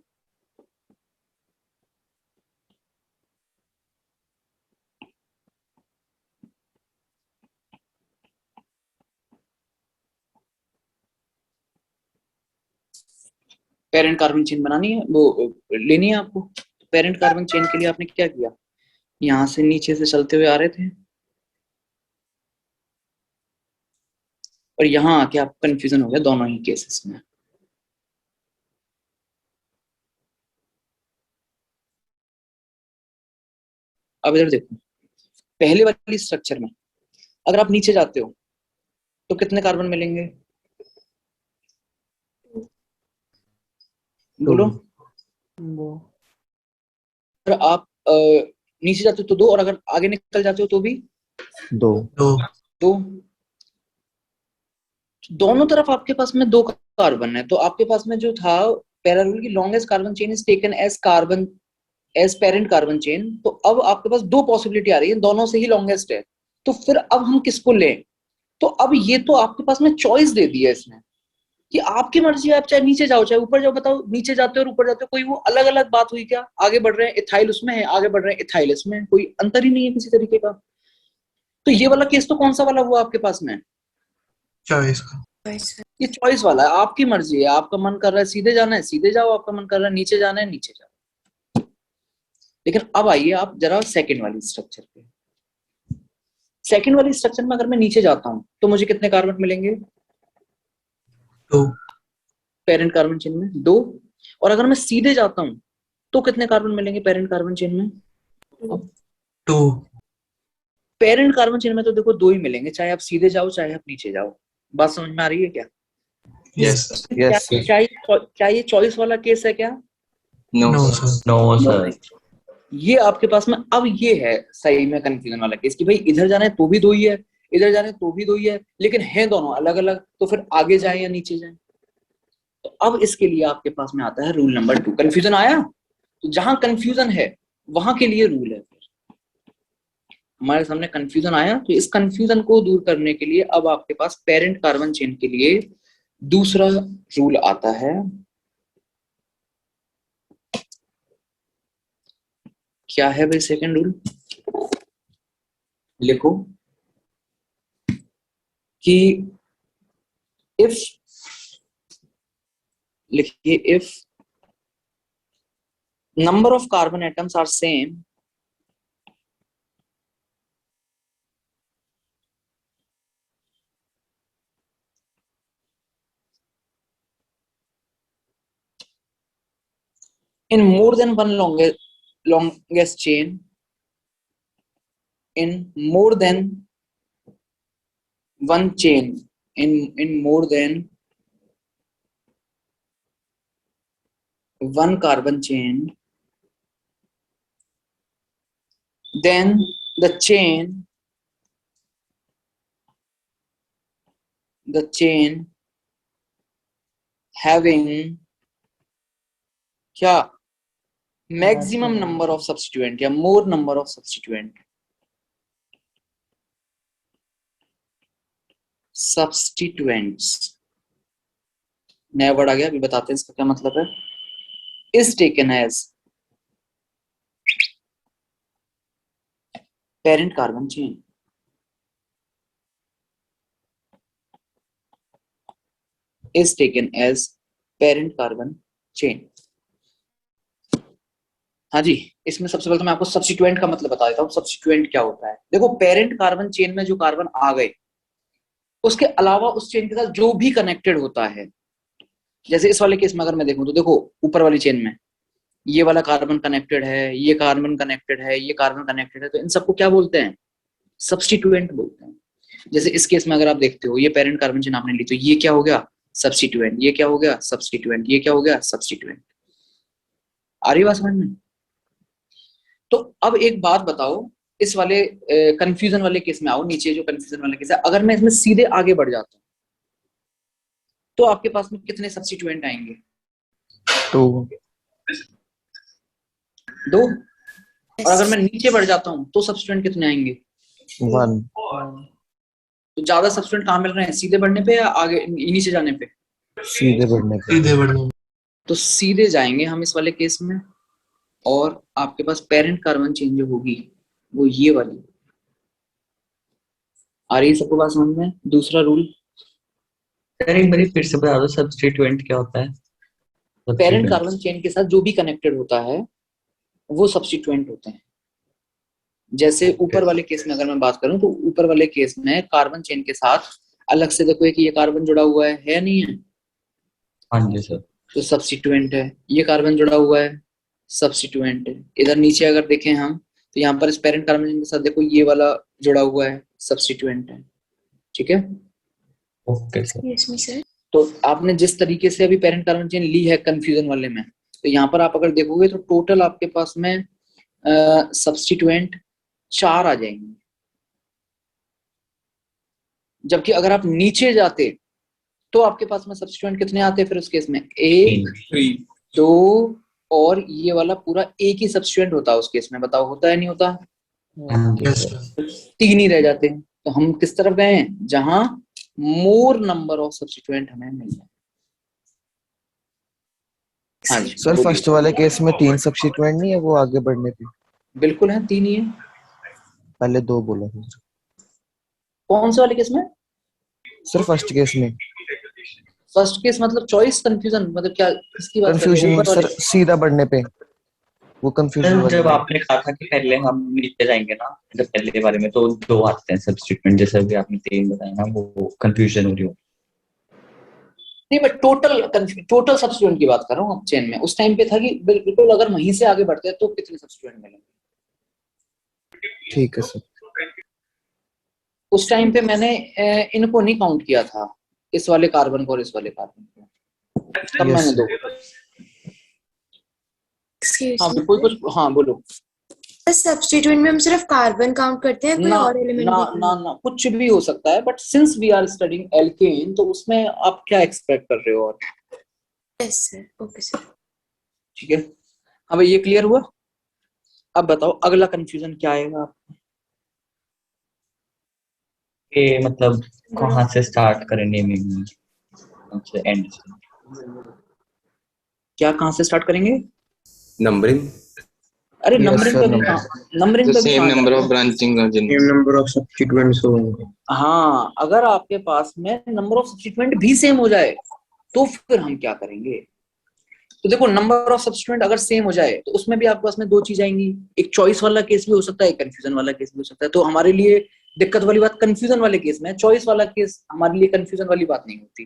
पेरेंट कार्बन चेन बनानी है, वो लेनी है आपको। पेरेंट कार्बन चेन के लिए आपने क्या किया, यहां से नीचे से चलते हुए आ रहे थे और यहां आके आप कंफ्यूजन हो गया दोनों ही केसेस में। अब इधर देखो, पहले वाली स्ट्रक्चर में अगर आप नीचे जाते हो तो कितने कार्बन मिलेंगे? बोलो। अगर आप नीचे जाते हो तो 2, और अगर आगे निकल जाते हो तो भी 2 2 2। दोनों तरफ आपके पास में 2 कार्बन है, तो आपके पास में जो था पैरारूल की longest carbon chain is taken as parent carbon chain. तो अब आपके पास 2 पॉसिबिलिटी आ रही है, दोनों से ही लॉन्गेस्ट है। तो फिर अब हम किसको लें? तो अब ये तो आपके पास में चॉइस दे दी है इसने कि आपकी मर्जी है, आप चाहे नीचे जाओ चाहे ऊपर जाओ। बताओ, नीचे जाते हो और ऊपर जाते हो, कोई वो अलग अलग बात हुई क्या? आगे बढ़ रहे हैं इथाइल उसमें है, आगे बढ़ रहे हैं इथाइल इसमें है, कोई अंतर ही नहीं है किसी तरीके का। तो ये वाला केस तो कौन सा वाला हुआ आपके पास में? चॉइस का। ये चॉइस वाला है, आपकी मर्जी है। आपका मन कर रहा है सीधे जाना है सीधे जाओ, आपका मन कर रहा है नीचे जाना है नीचे जाओ। लेकिन अब आइए आप जरा सेकंड वाली स्ट्रक्चर पे। सेकंड वाली स्ट्रक्चर में अगर मैं नीचे जाता हूं तो मुझे कितने कार्बन मिलेंगे? 2 पेरेंट कार्बन चेन में 2। और अगर मैं सीधे जाता हूं तो कितने कार्बन मिलेंगे पेरेंट कार्बन चेन में? 2 पेरेंट कार्बन चेन में तो देखो 2 ही मिलेंगे, चाहे आप सीधे जाओ चाहे आप नीचे जाओ। बात समझ में आ रही है क्या? यस। यस सर क्या ये चॉइस वाला केस है क्या? No, no sir. Sir. No sir. ये आपके पास में अब ये है सही में कंफ्यूजन वाला केस कि भाई इधर जाना है तो भी 2 ही है, इधर जाना है तो भी 2 ही है, लेकिन है दोनों अलग अलग। तो फिर आगे जाए या नीचे जाए? तो अब इसके लिए आपके पास में आता है रूल नंबर 2। कंफ्यूजन आया? तो जहां कंफ्यूजन है वहां के लिए रूल है। हमारे सामने कंफ्यूजन आया तो इस कंफ्यूजन को दूर करने के लिए अब आपके पास पेरेंट कार्बन चेन के लिए दूसरा रूल आता है। क्या है भाई सेकंड रूल? लिखो कि इफ, लिखिए if number of carbon atoms are same in more than one longest chain, in more than one chain, in more than one carbon chain, then the chain having क्या मैक्सिमम नंबर ऑफ सब्स्टिट्यूएंट या मोर नंबर ऑफ सब्स्टिट्यूएंट नया वर्ड आ गया, अभी बताते हैं इसका क्या मतलब है। Is taken as parent carbon chain. is taken as parent carbon chain। हाँ जी, इसमें सबसे पहले तो मैं आपको सब्स्टिट्यूएंट का मतलब बता देता हूँ। सब्स्टिट्यूएंट क्या होता है? देखो, पेरेंट कार्बन चेन में जो कार्बन आ गए, उसके अलावा उस चेन के साथ जो भी कनेक्टेड होता है, जैसे इस वाले केस में अगर मैं देखूं तो देखो, ऊपर वाली चेन में ये वाला कार्बन कनेक्टेड है, ये कार्बन कनेक्टेड है, ये कार्बन कनेक्टेड है, तो इन सबको क्या बोलते हैं? सब्स्टिट्यूएंट बोलते हैं। जैसे इस केस में अगर आप देखते हो, ये पेरेंट कार्बन चेन आपने ली, तो ये क्या हो गया? सब्स्टिट्यूएंट। ये क्या हो गया? सब्स्टिट्यूएंट। ये क्या हो गया? सब्स्टिट्यूएंट। आ रही बात समझ में? तो अब एक बात बताओ, इस वाले कंफ्यूजन वाले केस में आओ, नीचे जो कंफ्यूजन वाला केस है, अगर मैं इसमें सीधे आगे बढ़ जाता हूं तो आपके पास में कितने सब्स्टिट्यूएंट आएंगे? 2। और अगर मैं नीचे बढ़ जाता हूं तो सब्स्टिट्यूएंट कितने आएंगे? 1। तो ज्यादा सब्स्टिट्यूएंट कहां मिल रहे हैं? सीधे बढ़ने पे या आगे नीचे जाने पे? सीधे बढ़ने पे। सीधे बढ़ने। तो सीधे जाएंगे हम इस वाले केस में, और आपके पास पेरेंट कार्बन चेन जो होगी वो ये वाली। आ रही है सबको बात समझ में? दूसरा रूल, सर एक बार फिर से बता दो, सब्स्टिट्यूएंट क्या होता है? पेरेंट कार्बन चेन के साथ जो भी कनेक्टेड होता है वो सब्स्टिट्यूएंट होते हैं। जैसे ऊपर वाले केस में अगर मैं बात करूं तो ऊपर वाले केस में कार्बन चेन के साथ अलग से देखो कि ये कार्बन जुड़ा हुआ है नहीं है? हाँ जी सर। तो सब्स्टिट्यूएंट है। ये कार्बन जुड़ा हुआ है, सब्स्टिट्यूएंट है। इधर नीचे अगर देखें हम तो यहाँ पर इस पेरेंट कार्बन चेन के साथ देखो ये वाला जुड़ा हुआ है, सब्स्टिट्यूएंट है। ठीक है, ओके सर। यस मी सर। तो आपने जिस तरीके से अभी पेरेंट कार्बन चेन ली है कंफ्यूजन वाले में, तो यहाँ पर आप अगर देखोगे तो टोटल आपके पास में सब्स्टिट्यूएंट 4 आ जाएंगे। जबकि अगर आप नीचे जाते तो आपके पास में सब्स्टिट्यूएंट कितने आते हैं? फिर उस केस में 1, 2 और ये वाला पूरा एक ही सब्स्टिट्यूएंट होता है उस केस में। बताओ होता है नहीं होता? Yes sir. 3 ही रह जाते हैं। तो हम किस तरफ गए हैं? जहां मोर नंबर ऑफ सब्स्टिट्यूएंट हमें मिल जाए। हाँ जी सर फर्स्ट वाले केस में 3 सब्स्टिट्यूएंट नहीं है वो आगे बढ़ने पे? बिल्कुल है, 3 ही है। पहले 2 बोला था कौन से वाले केस में? सर फर्स्ट केस में। फर्स्ट केस मतलब चॉइस कंफ्यूजन, मतलब क्या, किसकी बात कर रहे कंफ्यूजन हो? ऊपर सर वाले? सीधा बढ़ने पे वो कंफ्यूजन सर जब आपने कहा था कि पहले हम नीचे जाएंगे ना, जब पहले बारे में, तो 2 आते हैं सब्स्टिट्यूएंट, जैसे अभी आपने 3 बताया ना, वो कंफ्यूजन हो रही हो। नहीं, मैं टोटल सब्स्टिट्यूएंट की बात कर रहा हूँ। चेन में उस टाइम पे था कि बिल्कुल अगर वहीं से आगे बढ़ते हैं तो कितने सब्स्टिट्यूएंट मिलेंगे। ठीक है सर। उस टाइम पे मैंने इनको नहीं काउंट किया था, इस वाले कार्बन को और इस वाले कार्बन को, तब Yes, मैंने sir. 2। हाँ कोई कुछ, हाँ बोलो। सब्स्टिट्यूएंट में हम सिर्फ कार्बन काउंट करते हैं, कोई ना और एलिमेंट ना ना ना कुछ भी हो सकता है, but since we are studying alkane तो उसमें आप क्या एक्सपेक्ट कर रहे हो? और यस सर, ओके सर। ठीक है, अब ये क्लियर हुआ। अब बताओ अगला कंफ्यूजन क्या आएगा आपको? ये मतलब कहाँ से स्टार्ट करें नेमिंग, अच्छा एंड से? क्या कहाँ से स्टार्ट करेंगे? Numbering. अरे Yes, नंबरिंग sir, पे भी numbering. नंबरिंग The पे भी same कहाँ number जाएंगे? of branching are same number of substituents होंगे। हाँ, अगर आपके पास में नंबर ऑफ सब्स्टिट्यूएंट भी सेम हो जाए तो फिर हम क्या करेंगे? तो देखो, नंबर ऑफ सब्स्टिट्यूएंट अगर सेम हो जाए तो उसमें भी आपके पास में 2 चीज आएंगी। एक चॉइस वाला केस भी हो सकता है, एक कंफ्यूजन वाला केस भी हो सकता है। तो हमारे लिए दिक्कत वाली बात कंफ्यूजन वाले केस में है, चॉइस वाला केस हमारे लिए कंफ्यूजन वाली बात नहीं होती।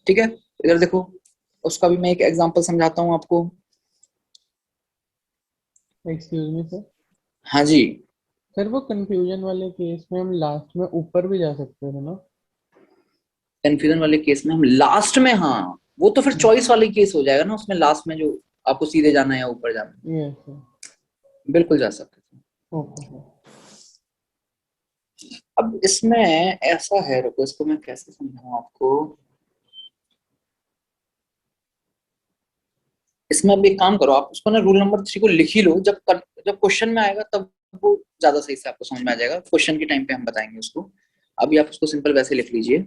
ठीक है, इधर देखो, उसका भी मैं एक एग्जांपल समझाता हूँ आपको। Excuse me sir. हाँ जी, सर वो कंफ्यूजन वाले केस में हम लास्ट में ऊपर भी जा सकते थे ना? कंफ्यूजन वाले केस में हम लास्ट में, हाँ वो तो फिर चॉइस वाली केस हो जाएगा ना, उसमें लास्ट में जो आपको सीधे जाना है या ऊपर जाना है, यस सर। बिल्कुल जा सकते थे। Okay sir. अब इसमें ऐसा है, रुको इसको मैं कैसे समझाऊं आपको। इसमें अब एक काम करो, आप उसको ना रूल नंबर 3 को लिख ही लो, जब क्वेश्चन में आएगा तब वो ज्यादा सही से आपको समझ में आ जाएगा, क्वेश्चन के टाइम पे हम बताएंगे उसको। अभी आप उसको सिंपल वैसे लिख लीजिए।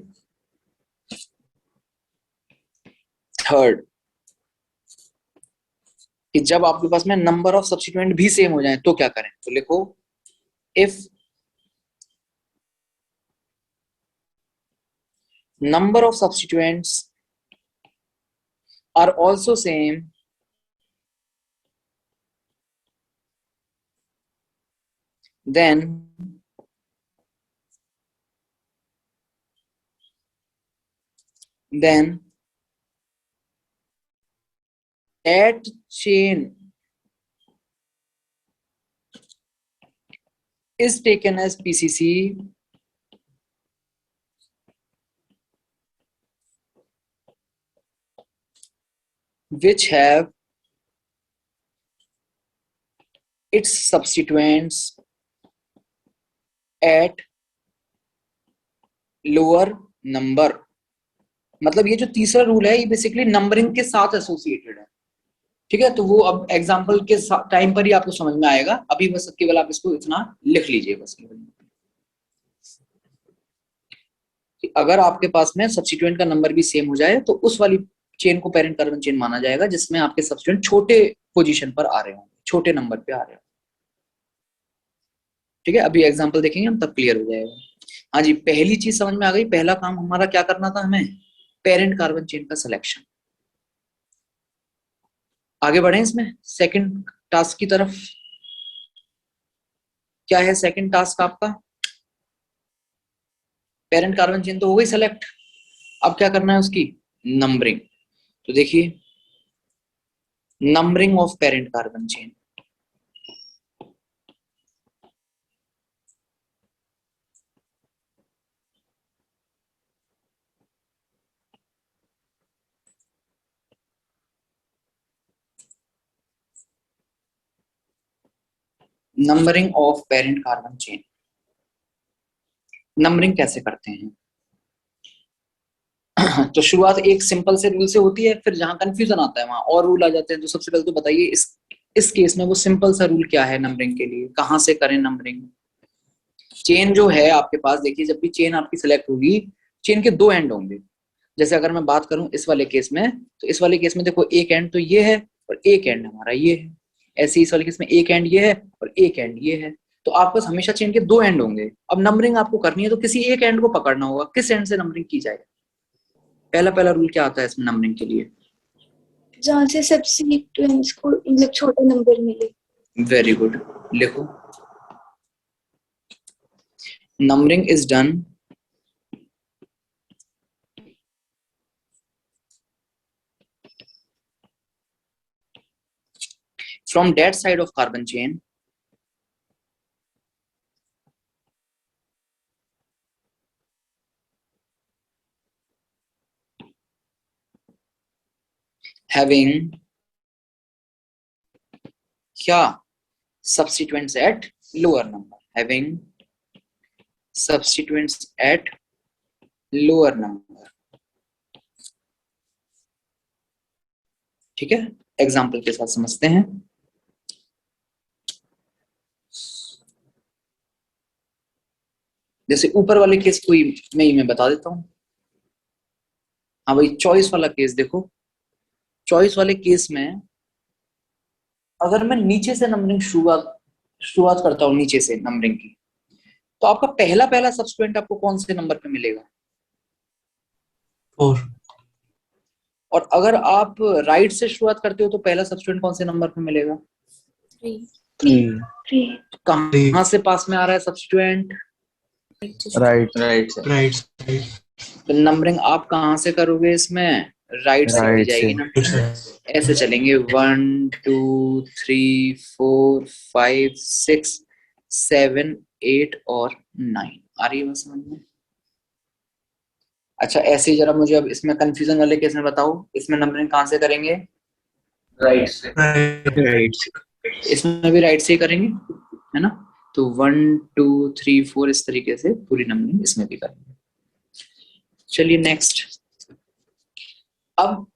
थर्ड, कि जब आपके पास में नंबर ऑफ सब्स्टिट्यूएंट भी सेम हो जाए तो क्या करें, तो लिखो if number of substituents are also same, then that chain is taken as PCC which have its substituents at lower number। मतलब ये जो तीसरा रूल है ये बेसिकली नंबरिंग के साथ एसोसिएटेड है, ठीक है। तो वो अब एग्जांपल के टाइम पर ही आपको समझ में आएगा, अभी बस केवल आप इसको इतना लिख लीजिए बस। कि अगर आपके पास में सब्स्टिट्यूएंट का नंबर भी सेम हो जाए तो उस वाली चेन को पेरेंट कार्बन चेन माना जाएगा जिसमें आपके सब्स्टिट्यूएंट छोटे पोजीशन पर आ रहे होंगे, छोटे नंबर पे आ रहे होंगे, ठीक है। अभी एग्जांपल देखेंगे हम तब क्लियर हो जाएगा। हाँ जी, पहली चीज समझ में आ गई। पहला काम हमारा क्या करना था, हमें पेरेंट कार्बन चेन का सिलेक्शन। आगे बढ़े इसमें सेकंड टास्क की तरफ। क्या है सेकंड टास्क आपका? पेरेंट कार्बन चेन तो हो गई सेलेक्ट, अब क्या करना है उसकी नंबरिंग। तो देखिए numbering of parent carbon chain. Numbering of parent carbon chain, numbering कैसे करते हैं? तो शुरुआत एक सिंपल से रूल से होती है, फिर जहां कंफ्यूजन आता है वहां और रूल आ जाते हैं। तो सबसे पहले तो बताइए इस केस में वो सिंपल सा रूल क्या है नंबरिंग के लिए, कहां से करें नंबरिंग? चेन जो है आपके पास, देखिए जब भी चेन आपकी सिलेक्ट होगी, चेन के दो एंड होंगे। जैसे अगर मैं बात करूं इस वाले केस में, तो इस वाले केस में देखो एक एंड तो ये है और एक एंड हमारा ये है। ऐसे इस वाले केस में एक एंड ये है और एक एंड ये है। तो आपके पास हमेशा चेन के दो एंड होंगे। अब नंबरिंग आपको करनी है तो किसी एक एंड को पकड़ना होगा। किस एंड से नंबरिंग की जाए? पहला रूल क्या आता है इसमें नंबरिंग के लिए? जहाँ से सब्स्टिट्यूएंट्स को मतलब छोटा नंबर मिले। वेरी गुड, लिखो numbering is done from that side of carbon chain having क्या substituents at lower number, having substituents at lower number, ठीक है। एग्जाम्पल के साथ समझते हैं। जैसे ऊपर वाले केस को मैं बता देता हूं। हाँ भाई, चॉइस वाला केस देखो। चॉइस वाले केस में अगर मैं नीचे से नंबरिंग शुरुआत करता हूं, नीचे से नंबरिंग की, तो आपका पहला सब्स्टिट्यूएंट आपको कौन से नंबर पे मिलेगा? 4। और अगर आप राइट से शुरुआत करते हो तो पहला सब्स्टिट्यूएंट कौन से नंबर पे मिलेगा? 3। कहां से पास में आ रहा है substituent? Right. Right right side. तो नंबरिंग आप कहां से करोगे इसमें? राइट से Right जाएगी से। ना, ऐसे चलेंगे 1 2 3 4 5 6 7 8 और 9। आ रही है बात समझ में? अच्छा ऐसे ही जरा मुझे अब इसमें कंफ्यूजन वाले केस में बताओ, इसमें नंबरिंग कहाँ से करेंगे? राइट से। इसमें भी राइट से ही करेंगे, है ना? तो 1 2 3 4 इस तरीके से पूरी नंबरिंग इसमें भी करेंगे। चलिए नेक्स्ट। अब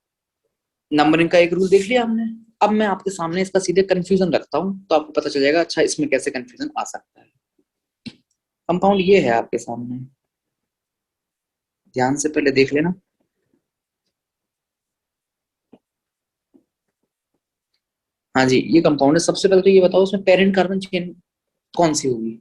नंबरिंग का एक रूल देख लिया हमने, अब मैं आपके सामने इसका सीधे कंफ्यूजन रखता हूं तो आपको पता चल जाएगा अच्छा इसमें कैसे कंफ्यूजन आ सकता है। कंपाउंड ये है आपके सामने, ध्यान से पहले देख लेना। हाँ जी ये कंपाउंड है। सबसे पहले तो ये बताओ उसमें पेरेंट कार्बन चेन कौन सी होगी?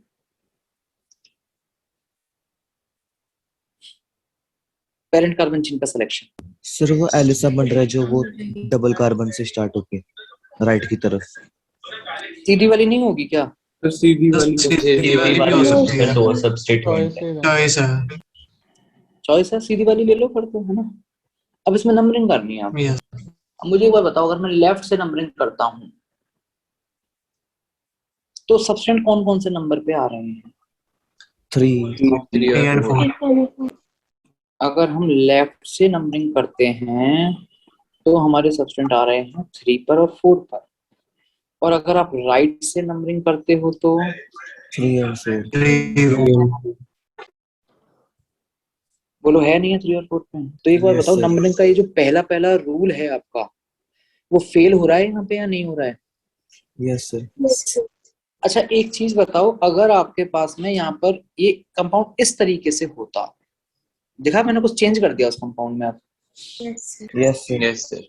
पेरेंट कार्बन चेन का सिलेक्शन। सर वो एलिसा बन रहा है जो वो डबल कार्बन से स्टार्ट होके राइट की तरफ। सीधी वाली नहीं होगी क्या? तो सीधी वाली सीधी वाली भी हो सकती उसका है। लोअर सब्स्टिट्यूएंट चॉइस है। चॉइस है। चॉइस है, सीधी वाली ले लो फिर तो, है ना? अब इसमें नंबरिंग करनी है आपको। Yes. अब मुझे एक बार बताओ, अगर मैं लेफ्ट से नंबरिंग करता हूं तो सब्सटेंट कौन कौन से नंबर पे आ रहे हैं? 3 3 और 4 अगर हम लेफ्ट से नंबरिंग करते हैं तो हमारे सब्सटेंट आ रहे हैं 3 पर और 4 पर, और अगर आप राइट से नंबरिंग करते हो तो 3 और 4। बोलो है नहीं है 3 और 4 पे? तो एक बार Yes, बताओ sir. नंबरिंग का ये जो पहला पहला रूल है आपका वो फेल हो रहा है यहाँ पे या नहीं हो रहा है? Yes sir. अच्छा एक चीज बताओ, अगर आपके पास में यहाँ पर ये कंपाउंड इस तरीके से होता, देखा मैंने कुछ चेंज कर दिया उस कंपाउंड में, आप yes sir. Yes sir. Yes sir.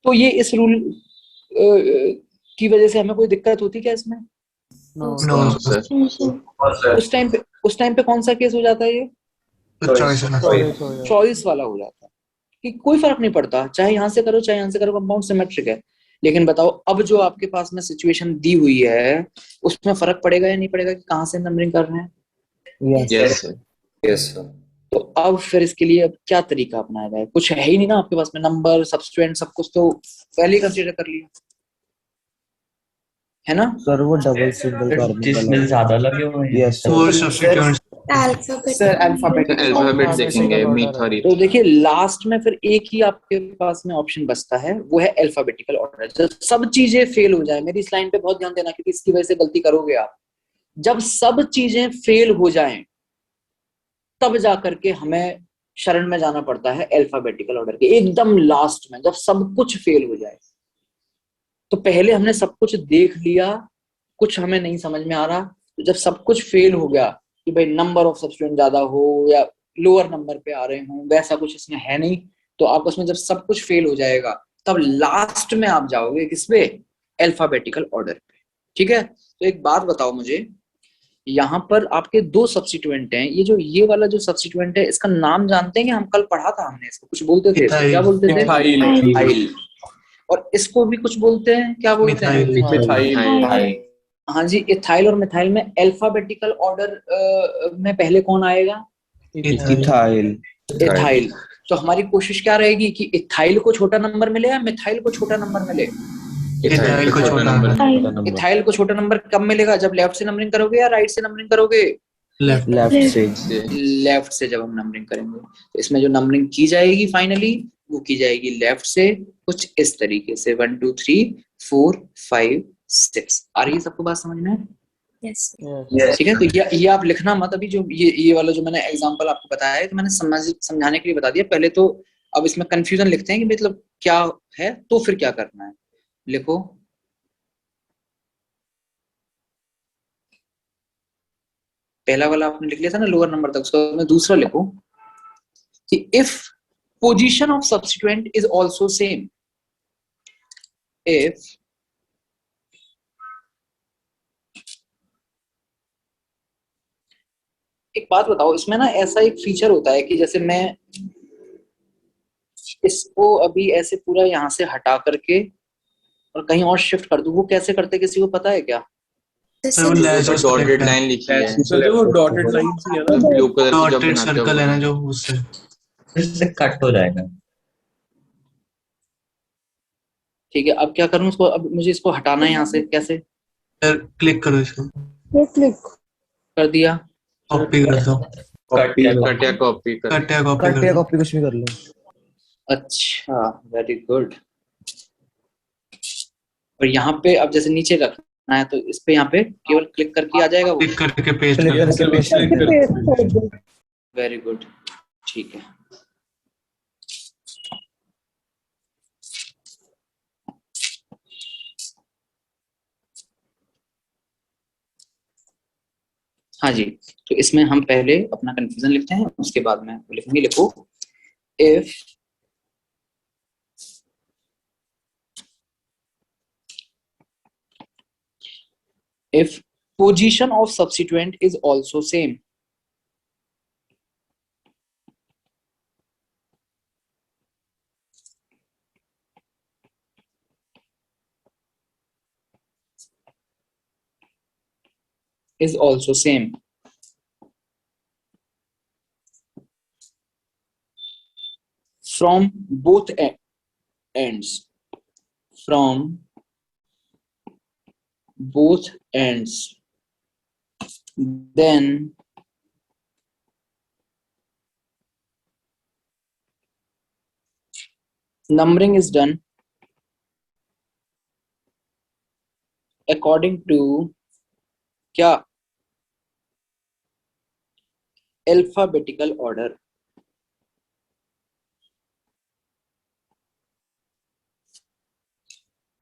तो ये इस रूल की वजह से हमें कोई दिक्कत होती क्या इसमें? No no sir. उस टाइम पे कौन सा केस हो जाता है? ये चॉइस है ना। चॉइस हो जाए। चॉइस वाला हो जाता है कि कोई फर्क नहीं पड़ता, चाहे यहाँ से करो चाहे यहाँ से करो, कंपाउंड सिमेट्रिक है। लेकिन बताओ अब जो आपके पास में सिचुएशन दी हुई है उसमें फर्क पड़ेगा या नहीं पड़ेगा कि कहाँ से नंबरिंग कर रहे हैं? Yes sir. Yes sir. तो अब फिर इसके लिए अब क्या तरीका अपनाया जाए? कुछ है ही नहीं ना आपके पास में, नंबर सब्स्टिट्यूएंट सब कुछ तो पहले ही कंसीडर कर लिया है ना? सर वो डबल सिंगल कार्बन जिसमें ज्यादा लगे हुए हैं। Yes four sir. Substituents sir alphabetic. Alphabet देखेंगे मीथ और तो देखिए लास्ट में फिर एक ही आपके पास में ऑप्शन बचता है, वो है अल्फाबेटिकल ऑर्डर। जब सब चीजें फेल हो जाए, मेरी इस लाइन पे बहुत ध्यान देना क्योंकि इसकी वजह से गलती करोगे आप। जब सब चीजें फेल हो जाएं तब जाकर के हमें शरण में जाना पड़ता है अल्फाबेटिकल ऑर्डर के, एकदम लास्ट में जब सब कुछ फेल हो जाए। तो पहले हमने सब कुछ देख लिया, कुछ हमें नहीं समझ में आ रहा, तो जब सब कुछ फेल हो गया कि भाई नंबर ऑफ सब्स्टिट्यूएंट ज्यादा हो या लोअर नंबर पे आ रहे हो, वैसा कुछ इसमें है नहीं, तो आपस में जब सब कुछ फेल हो जाएगा तब लास्ट में आप जाओगे किस पे? अल्फाबेटिकल ऑर्डर पे। ठीक है, तो एक बात बताओ मुझे, यहाँ पर आपके दो सब्स्टिट्यूएंट हैं, ये जो ये वाला जो सब्स्टिट्यूएंट है इसका नाम जानते हैं कि हम कल पढ़ा था हमने इसको, कुछ बोलते थे इसको, क्या बोलते थे? मिथाइल। और इसको भी कुछ बोलते हैं, क्या बोलते हैं? मिथाइल। हाँ जी, इथाइल और मिथाइल में अल्फाबेटिकल ऑर्डर में पहले कौन आएगा? इथाइल। इथाइल। तो हमारी कोशिश क्या रहेगी कि इथाइल को छोटा नंबर मिले या मिथाइल को छोटा नंबर मिले? इथाइल को छोटा नंबर। इथाइल को छोटा नंबर कब मिलेगा? जब लेफ्ट से नंबरिंग करोगे या राइट से नंबरिंग करोगे? लेफ्ट से। लेफ्ट से जब हम नंबरिंग करेंगे तो इसमें जो नंबरिंग की जाएगी फाइनली वो की जाएगी लेफ्ट से, कुछ इस तरीके से 1 2 3 4 5 6। आ रही है सबको बात समझ में? यस ठीक है, तो ये आप लिखना मत अभी, जो ये वाला जो मैंने एग्जांपल आपको बताया है तो मैंने समझाने के लिए बता दिया पहले। तो अब इसमें कंफ्यूजन लिखते हैं कि मतलब क्या है तो फिर क्या करना है। लिखो पहला वाला आपने लिख लिया था ना लोअर नंबर तक, उसका मैं दूसरा लिखो कि if position of substituent is also same, if एक बात बताओ, इसमें ना ऐसा एक फीचर होता है कि जैसे मैं इसको अभी ऐसे पूरा यहाँ से हटा करके और कहीं और शिफ्ट कर दूं, वो कैसे करते किसी को पता है क्या? डॉटेड लाइन लिखी है। वो डॉटेड लाइन सी है ना, ब्लू कलर की जब डॉटेड बनाते सर्कल है हो ना जो उससे इससे कट हो जाएगा। ठीक है, अब क्या करूं इसको? अब मुझे इसको हटाना है यहाँ से, कैसे सर क्लिक करो इसको, ये क्लिक कर दिया? कॉपी कर दो, कॉपी कट या कॉपी कर कट या कॉपी कुछ भी कर लो। अच्छा, वेरी गुड। और यहाँ पे अब जैसे नीचे रखना है तो इस पे यहाँ पे केवल क्लिक करके आ जाएगा वो। क्लिक करके पेस्ट क्लिक कर करके पेस्ट कर दो। पेस्ट कर दो। वेरी गुड, ठीक है। हाँ जी, तो इसमें हम पहले अपना कंफ्यूजन लिखते हैं, उसके बाद में लिखेंगे, लिखो if position of substituent is also same, is also same, from both ends, from both ends, then numbering is done according to क्या? Alphabetical order।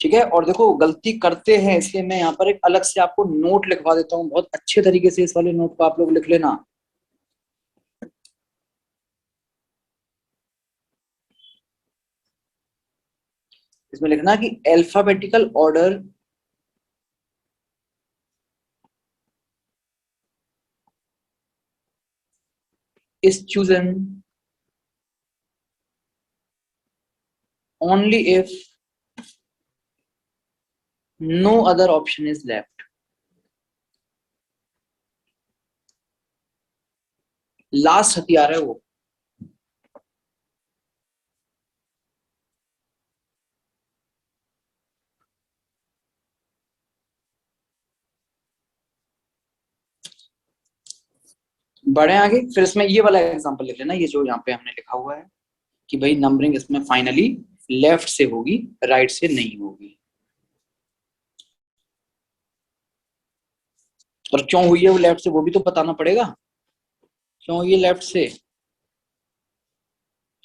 ठीक है, और देखो गलती करते हैं इसलिए मैं यहाँ पर एक अलग से आपको नोट लिखवा देता हूँ, बहुत अच्छे तरीके से इस वाले नोट को आप लोग लिख लेना। इसमें लिखना कि alphabetical order is chosen only if no other option is left। Last हथियार है वो। बढ़े आगे, फिर इसमें ये वाला एग्जांपल लिख लेना, ये जो यहाँ पे हमने लिखा हुआ है कि भाई नंबरिंग इसमें फाइनली लेफ्ट से होगी, राइट से नहीं होगी। और क्यों हुई है वो लेफ्ट से, वो भी तो बताना पड़ेगा, क्यों हुई है लेफ्ट से?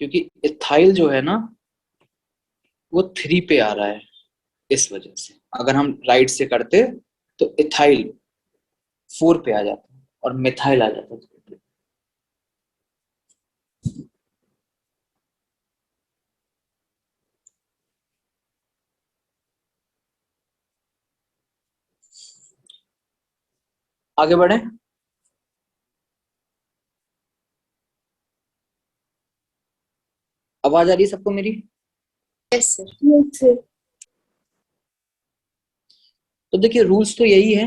क्योंकि इथाइल जो है ना वो 3 पे आ रहा है, इस वजह से। अगर हम राइट से करते तो इथाइल 4 पे आ जाता और मिथाइल आ जाता। आगे बढ़े, आवाज आ रही है सबको मेरी? Yes sir. Yes, sir. तो देखिए रूल्स तो यही है,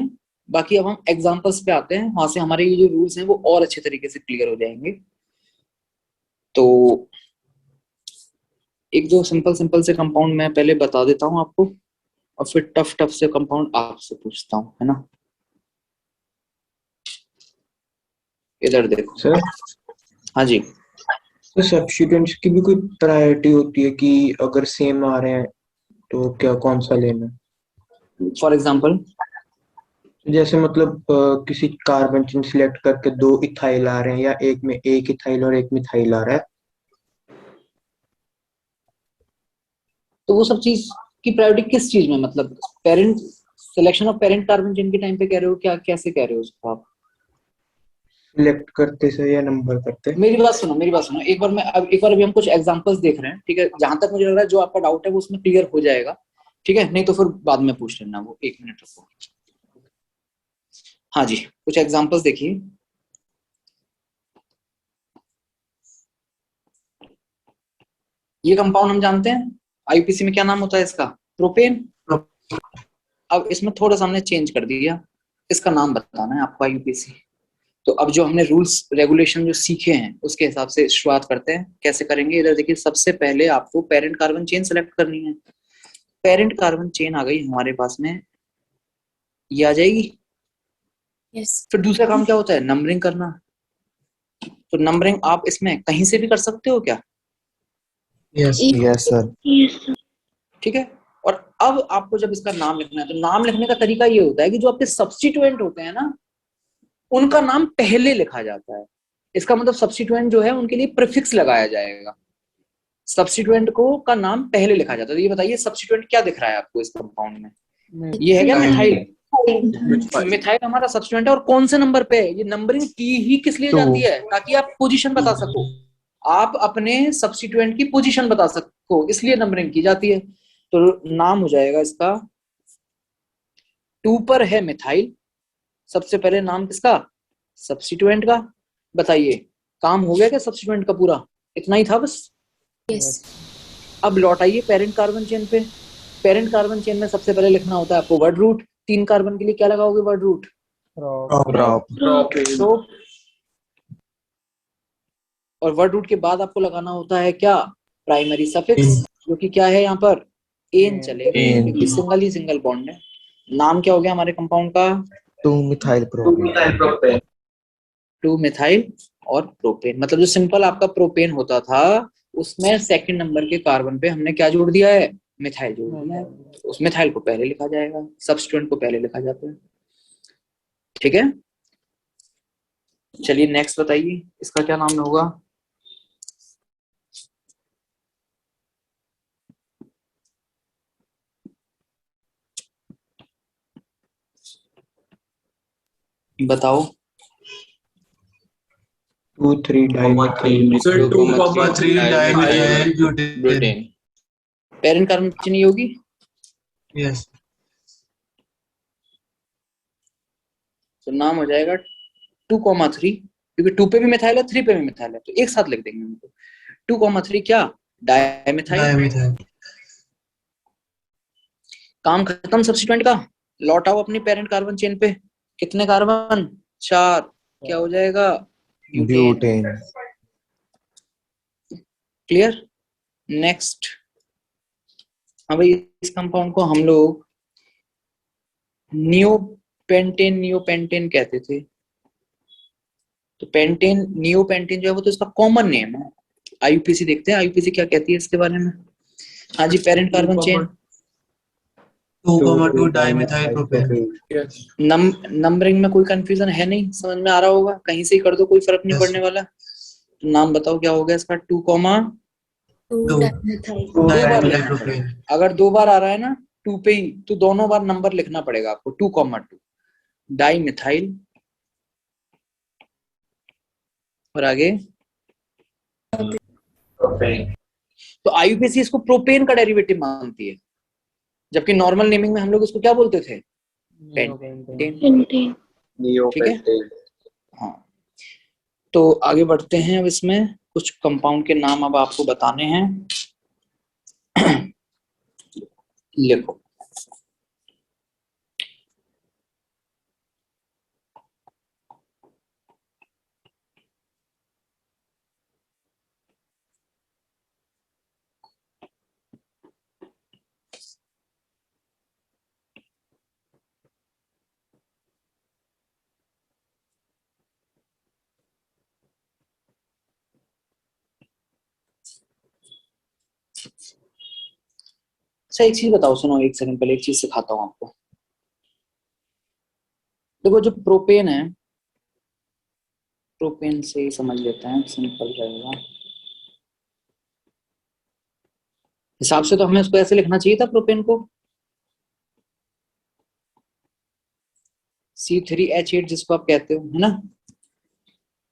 बाकी अब हम एग्जांपल्स पे आते हैं, वहां से हमारे ये जो रूल्स हैं वो और अच्छे तरीके से क्लियर हो जाएंगे। तो एक दो सिंपल से कंपाउंड मैं पहले बता देता हूं आपको, और फिर टफ से कंपाउंड आपसे पूछता हूं, है ना। इधर देखो सर। हाँ जी, तो सब्स्टिट्यूएंट्स की भी कोई प्रायोरिटी होती है कि अगर सेम आ रहे हैं तो क्या कौन सा लेना है? फॉर एग्जांपल जैसे मतलब किसी कार्बन चेन सिलेक्ट करके 2 इथाइल आ रहे हैं, या एक में 1 इथाइल और 1 मिथाइल आ रहा है, तो वो सब चीज की प्रायोरिटी किस चीज में, मतलब parent selection of parent carbon chain के टाइम पे कह रहे हो, क्या कैसे कह रहे हो उसको आप? सिलेक्ट करते से या नंबर करते? मेरी बात सुनो, एक बार अभी हम कुछ एग्जांपल्स देख रहे हैं, ठीक है। जहां तक मुझे लग रहा है जो आपका डाउट है वो उसमें क्लियर हो जाएगा, ठीक है, नहीं तो फिर बाद में पूछ लेना, वो 1 मिनट रुको। हाँ जी, कुछ एग्जांपल्स देखिए। ये कंपाउंड हम जानते हैं, आईयूपीसी में क्या नाम होता है इसका? प्रोपेन। अब इसमें थोड़ा सा हमने चेंज कर दिया, इसका नाम बताना है आपको आईयूपीसी। तो अब जो हमने रूल्स रेगुलेशन जो सीखे हैं उसके हिसाब से शुरुआत करते हैं। कैसे करेंगे, इधर देखिए, सबसे पहले आपको पेरेंट कार्बन चेन सेलेक्ट करनी है। पेरेंट कार्बन चेन आ गई हमारे पास में, ये आ जाएगी। यस। फिर दूसरा काम क्या होता है, नंबरिंग करना। तो नंबरिंग आप इसमें कहीं से भी कर सकते हो क्या? Yes yes sir. Yes, sir. ठीक है। और अब आपको जब इसका नाम लिखना है तो नाम लिखने का तरीका ये होता है कि जो आपके सब्स्टिट्यूएंट होते हैं ना, उनका नाम पहले लिखा जाता है। इसका मतलब सब्स्टिट्यूएंट जो है उनके लिए प्रीफिक्स लगाया जाएगा, सब्स्टिट्यूएंट को का नाम पहले लिखा जाता है। तो ये बताइए सब्स्टिट्यूएंट क्या दिख रहा है आपको इस कंपाउंड में? ये है क्या मिथाइल? मिथाइल हमारा सब्स्टिट्यूएंट है। और कौन से नंबर पे है? ये नंबरिंग की ही किस लिए 2 जाती है? ताकि आप पोजीशन बता सको, आप अपने सब्स्टिट्यूएंट की पोजीशन बता सको, इसलिए नंबरिंग की जाती है। तो नाम हो जाएगा इसका, 2 पर है मिथाइल, सबसे पहले नाम किसका? सब्स्टिट्यूएंट का। बताइए काम हो गया क्या सब्स्टिट्यूएंट का पूरा? इतना ही था बस। यस। अब लौट आइए पेरेंट कार्बन चेन पे। पेरेंट कार्बन चेन में सबसे पहले लिखना होता है आपको वर्ड रूट। 3 कार्बन के लिए क्या लगाओगे वर्ड रूट? प्रॉप। तो और वर्ड रूट के बाद आपको लगाना होता है क्या? प्राइमरी सफिक्स, जो कि क्या है यहाँ पर? एन चलेगा, एन। क्योंकि सिंगल ही सिंगल बॉन्ड है। नाम क्या हो गया हमारे कंपाउंड का? 2 मिथाइल प्रोपेन। 2 मिथाइल और प्रोपेन। मतलब जो सिंपल आपका प्रोपेन होता था उसमें सेकंड नंबर के कार्बन पे हमने क्या जोड़ दिया है? मिथाइल जोड़ दिया है। उस मिथाइल को पहले लिखा जाएगा, सब्स्टिट्यूएंट को पहले लिखा जाता है। ठीक है, चलिए नेक्स्ट बताइए, इसका क्या नाम होगा? बताओ। 2,3 dimethyl sir 2,3 dimethyl butane. Parent carbon chain होगी। यस तो नाम हो जाएगा 2,3, क्योंकि 2 पे भी मिथाइल है 3 पे भी मिथाइल है, तो एक साथ लिख देंगे उनको। 2,3 क्या? डाइमिथाइल। डाइमिथाइल। काम खत्म सब्स्टिट्यूएंट का। लौट आओ अपनी पेरेंट कार्बन चेन पे। कितने कार्बन? 4। क्या हो जाएगा? ब्यूटेन। क्लियर। नेक्स्ट। अब इस कंपाउंड को हम लोग नियोपेंटेन कहते थे। तो पेंटेन, नियोपेंटेन जो है वो तो इसका कॉमन नेम है। आईयूपीसी देखते हैं, आईयूपीसी क्या कहती है इसके बारे में। हाँ जी, parent carbon chain 2,2 dimethyl propane. Numbering में कोई कंफ्यूजन है नहीं, समझ में आ रहा होगा, कहीं से ही कर दो, कोई फर्क नहीं Yes. पड़ने वाला। तो नाम बताओ क्या हो गया इसका? 2 डाइमिथाइल। Dimethyl propane. अगर 2 बार आ रहा है ना 2 पे ही, तो दोनों बार नंबर लिखना पड़ेगा आपको। 2,2 डाई मिथाइल। और आगे तो आईयूपीसी इसको प्रोपेन का डेरिवेटिव मानती है, जबकि नॉर्मल नेमिंग में हम लोग इसको क्या बोलते थे? पेंटेन। Pentane. ठीक है, हाँ। तो आगे बढ़ते हैं। अब इसमें कुछ कंपाउंड के नाम अब आपको बताने हैं। लिखो। अच्छा एक चीज बताओ, सुनो, एक सेकंड पहले एक चीज सिखाता हूँ आपको। देखो जो प्रोपेन है, प्रोपेन से ही समझ लेते हैं, सिंपल रहेगा। हिसाब से तो हमें उसको ऐसे लिखना चाहिए था प्रोपेन को, C3H8 जिसको आप कहते हो, है ना।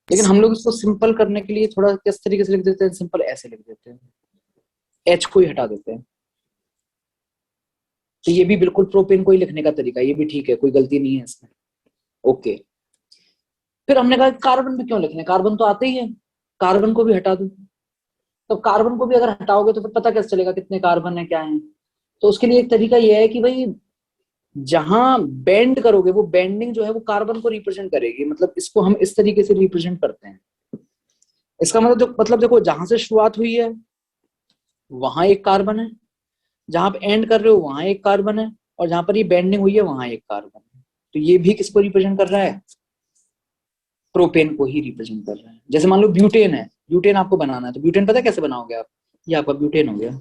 लेकिन हम लोग इसको सिंपल करने के लिए थोड़ा किस तरीके से लिख देते हैं? सिंपल ऐसे लिख देते हैं, H को ही हटा देते हैं। तो ये भी बिल्कुल प्रोपेन को ही लिखने का तरीका, ये भी ठीक है, कोई गलती नहीं है इसमें। ओके, फिर हमने कहा कार्बन भी क्यों लिखने, कार्बन तो आते ही है, कार्बन को भी हटा दो। तो कार्बन को भी अगर हटाओगे तो फिर पता कैसे चलेगा कितने कार्बन है क्या है? तो उसके लिए एक तरीका यह है कि भाई जहां बेंड करोगे वो बेंडिंग जो है वो कार्बन को रिप्रेजेंट करेगी, मतलब इसको हम इस तरीके से रिप्रेजेंट करते हैं। इसका मतलब देखो जहां से शुरुआत हुई है वहां एक कार्बन है, जहां आप एंड कर रहे हो वहां एक कार्बन है, और जहां पर ये बेंडिंग हुई है वहां एक कार्बन है। तो ये भी किसको रिप्रेजेंट कर रहा है? प्रोपेन को ही रिप्रेजेंट कर रहा है। जैसे मान लो ब्यूटेन है, ब्यूटेन आपको बनाना है, तो ब्यूटेन पता है कैसे बनाओगे आप? ये आपका ब्यूटेन हो गया।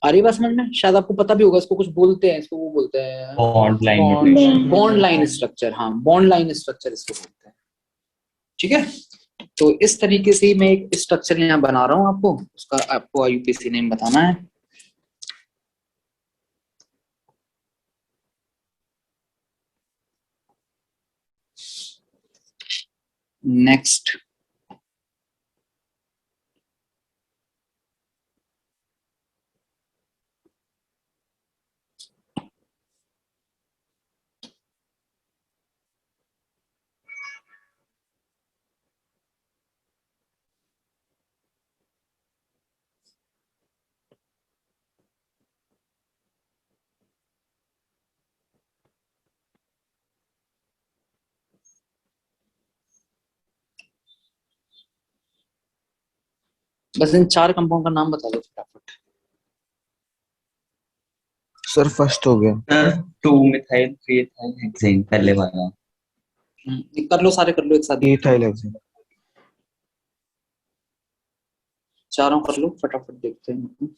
आ रही बात समझ में? शायद आपको पता भी होगा, इसको कुछ बोलते हैं, इसको वो बोलते हैं bond line bond line structure. हाँ, बॉन्ड लाइन स्ट्रक्चर इसको बोलते हैं। ठीक है, तो इस तरीके से मैं एक स्ट्रक्चर यहाँ बना रहा हूँ आपको, उसका आपको आईयूपीएसी नेम बताना है। नेक्स्ट, बस इन 4 कंपाउंड का नाम बता दो फटाफट। सर फर्स्ट हो गया। सर 2 मिथाइल 3 इथाइल हेक्सेन पहले वाला। कर लो, सारे कर लो एक साथ, इथाइल हेक्सेन। चारों कर लो फटाफट, देखते हैं।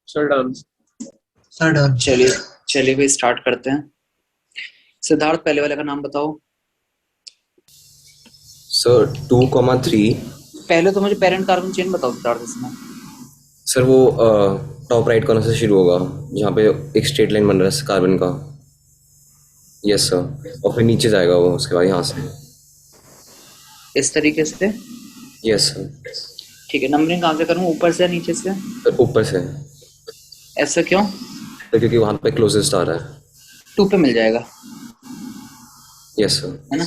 Sir done. Sir done. चलिए भाई स्टार्ट करते हैं। सिद्धार्थ पहले वाले का नाम बताओ। सर 2,3। पहले तो मुझे पेरेंट कार्बन चेन बताओ सिद्धार्थ इसमें। सर वो टॉप राइट कॉर्नर से शुरू होगा, जहाँ पे एक स्ट्रेट लाइन बन रहा है कार्बन का। यस सर, और फिर नीचे जाएगा वो उसके बाद यहाँ से। इस तरीके से? Yes sir. ठीक है, नंबरिंग कहाँ से करूँ, ऊपर से या नीचे से? सर ऊपर से। ऐसा क्यों? सर क्योंकि वहाँ पे क्लोजेस्ट आ रहा है। 2 पे मिल जाएगा। Yes sir. है ना?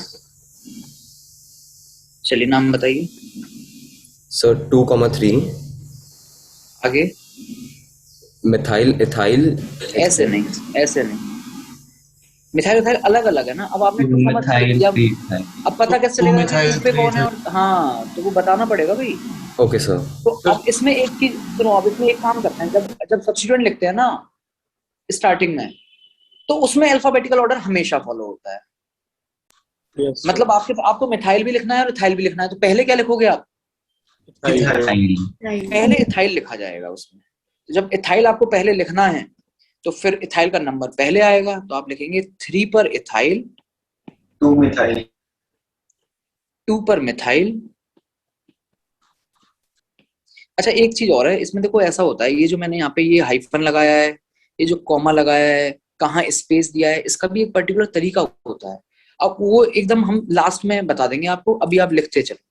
चलिए नाम बताइए। सर 2,3। आगे? Methyl ethyl. ऐसे नहीं, ऐसे नहीं, मिथाइल इथाइल अलग अलग है ना। अब आपने 2,3 दिया, अब पता कैसे चलेगा कि इस पे कौन है? और हाँ, तो वो बताना पड़ेगा भाई। Okay sir. तो अब इसमें एक चीज सुनो, अब इसमें एक काम करते हैं, जब सब्स्टिट्यूएंट लिखते हैं ना स्टार्टिंग में, तो उसमें अल्फाबेटिकल ऑर्डर हमेशा फॉलो होता है। मतलब आपको मिथाइल भी लिखना है और इथाइल भी लिखना है, तो पहले क्या लिखोगे आप? पहले इथाइल लिखा जाएगा उसमें। तो जब इथाइल आपको पहले लिखना है तो फिर इथाइल का नंबर पहले आएगा, तो आप लिखेंगे 3 पर इथाइल, 2 मिथाइल, 2 पर मिथाइल। अच्छा एक चीज और है इसमें, देखो ऐसा होता है, ये जो मैंने यहाँ पे ये हाइफन लगाया है, ये जो कॉमा लगाया है, कहाँ स्पेस दिया है, इसका भी एक पर्टिकुलर तरीका होता है। अब वो एकदम हम लास्ट में बता देंगे आपको, अभी आप लिखते चलो,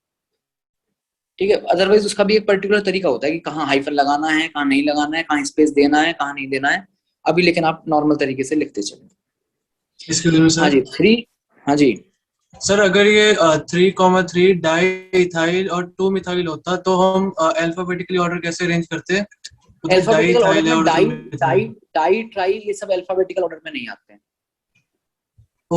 ठीक है? अदरवाइज उसका भी एक पर्टिकुलर तरीका होता है कि कहाँ हाइफन लगाना है, कहाँ नहीं लगाना है, कहाँ स्पेस देना है, कहाँ नहीं देना है। अभी लेकिन आप नॉर्मल तरीके से लिखते चलो। हाँ जी 3। हाँ जी सर, अगर ये 3,3 डाई इथाइल और 2 मिथाइल होता तो हम अल्फाबेटिकली ऑर्डर कैसे अरेंज करते? अल्फाबेटिकल ऑर्डर में डाई ट्राई ये सब अल्फाबेटिकल ऑर्डर में नहीं आते हैं।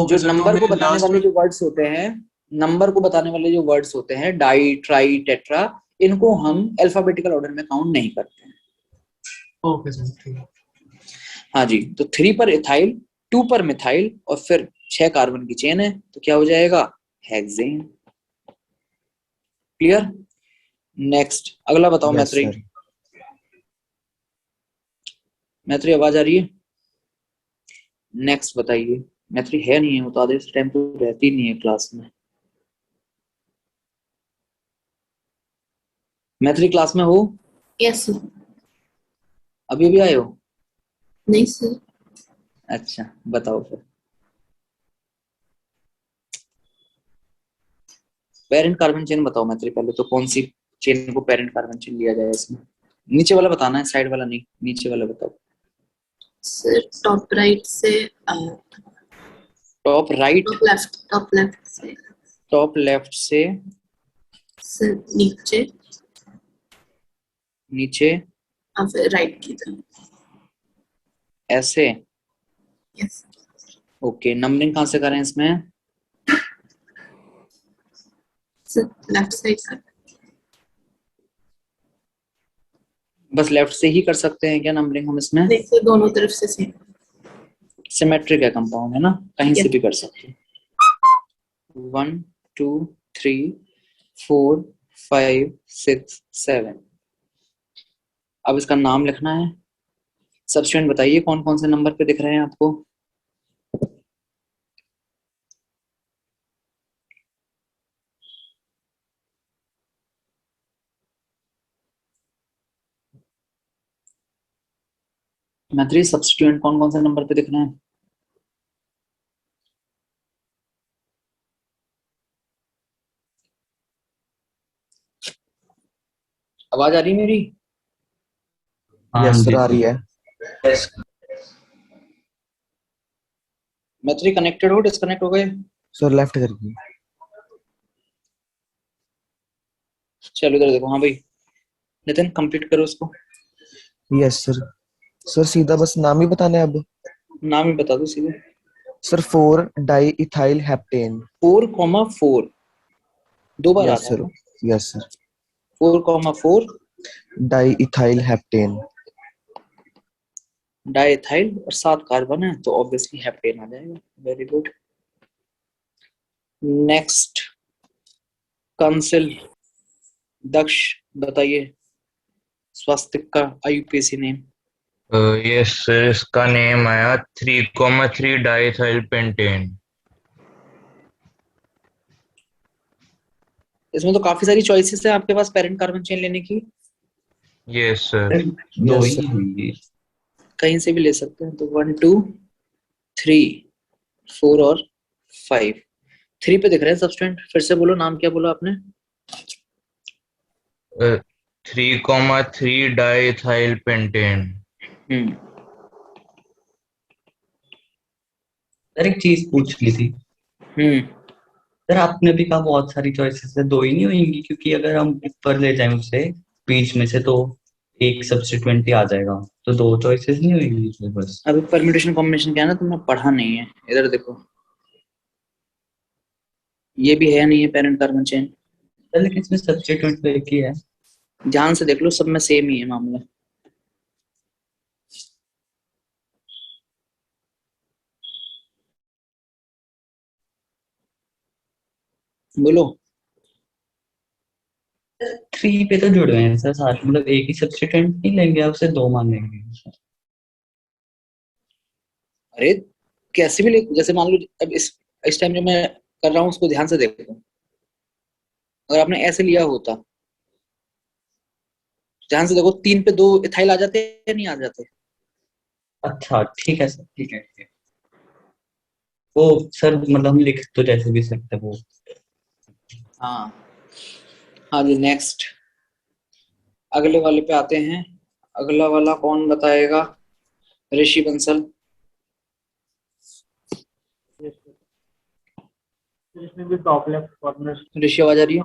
जो नंबर को बताने वाले जो वर्ड्स होते हैं, नंबर को बताने वाले जो वर्ड्स होते हैं, डाई ट्राई टेट्रा, इनको हम अल्फाबेटिकल ऑर्डर में काउंट नहीं करते हैं। ओके सर, ठीक है। हाँ जी, तो 3 पर इथाइल, 2 पर मिथाइल और फिर 6 कार्बन की चेन है, तो क्या हो जाएगा? हेक्सेन। क्लियर? नेक्स्ट अगला बताओ यस मैत्री। सर। मैत्री आवाज आ रही है? नेक्स्ट बताइए। मैत्री है नहीं है, वो तो आधे टाइम तो रहती नहीं है क्लास में। मैत्री क्लास में हो? Yes sir. अभी अभी आए हो? नहीं सर। अच्छा बताओ फिर। पेरेंट कार्बन चेन बताओ मैत्री पहले तो, कौन सी चेन को पेरेंट कार्बन चेन लिया जाए इसमें? नीचे वाला बताना है, साइड वाला नहीं, नीचे वाला बताओ। सर टॉप राइट से टॉप राइट, टॉप लेफ्ट से टॉप लेफ्ट से सर नीचे नीचे और फिर राइट की तरफ। ऐसे। यस ओके, नंबरिंग कहाँ से करें इसमें? सर लेफ्ट साइड से। बस लेफ्ट से ही कर सकते हैं क्या नंबरिंग हम इसमें? नहीं सर, दोनों तरफ से सेम। सिमेट्रिक है कंपाउंड, है ना, कहीं से Yes. भी कर सकते हैं। 1 2 3 4 5 6 7। अब इसका नाम लिखना है। सब्स्टिट्यूएंट बताइए कौन कौन से नंबर पे दिख रहे हैं आपको? मैत्री सब्स्टिट्यूएंट कौन कौन से नंबर पे दिख रहे हैं? आवाज आ रही है मेरी? हाँ यस सर जी आ रही है। मैत्री कनेक्टेड हो, डिस्कनेक्ट हो गए? सर लेफ्ट करके। चलो इधर देखो। हाँ भाई नितिन कंप्लीट करो उसको। Yes sir. सर सीधा बस नाम ही बताना है अब। नाम ही बता दो सीधे। Sir 4 di ethyl heptane. 4,4 दो बार आ यस रहा है सर। वो। Yes sir. 4,4 di ethyl heptane. Diethyl और 7 कार्बन है तो ऑब्वियसली हेप्टेन आ जाएगा। Very good. नेक्स्ट कंसिल दक्ष बताइए स्वास्तिक का आईयूपीएसी नेम। यस सर, इसका नेम आया 3,3 डाइथाइल पेंटेन। इसमें तो काफी सारी चॉइसेस है आपके पास पेरेंट कार्बन चेन लेने की। Yes sir. दो Yes, ही sir. होंगी। कहीं से भी ले सकते हैं तो 1 2 3 4 और 5। 3 पे दिख रहे हैं सब्स्टिट्यूएंट। फिर से बोलो नाम क्या बोला आपने? 3,3 डाइथाइल पेंटेन। सर एक चीज पूछ ली थी। सर आपने भी कहा बहुत सारी चॉइसेस है, दो ही नहीं होंगी, क्योंकि अगर हम ऊपर ले जाएं उसे बीच में से तो एक सब्स्टिट्यूएंट ही आ जाएगा, तो दो चॉइसेस नहीं होंगी इसमें बस। अभी परम्यूटेशन कॉम्बिनेशन क्या है ना, तुमने पढ़ा नहीं है। इधर देखो, ये भी है नहीं है पेरेंट कार्बन चेन। सर लेकिन इसमें सब्स्टिट्यूएंट तो एक ही है। ध्यान से देख लो, सब में सेम ही है मामला। बोलो। 3 पे तो जुड़े हुए हैं सर साथ, मतलब एक ही सब्स्टिट्यूएंट नहीं लेंगे, आप उसे दो मान लेंगे। अरे कैसे भी ले, जैसे मान लो अब इस टाइम जो मैं कर रहा हूँ उसको ध्यान से देखो। अगर आपने ऐसे लिया होता, ध्यान से देखो, 3 पे 2 इथाइल आ जाते या नहीं आ जाते? अच्छा ठीक है सर, ठीक है ठीक है। वो सर मतलब हम लिख तो जैसे भी सकते हैं वो। हाँ हाँ जी। नेक्स्ट अगले वाले पे आते हैं। अगला वाला कौन बताएगा? ऋषि बंसल। इसमें भी टॉप लेफ्ट कॉर्नर। ऋषि आवाज आ रही है?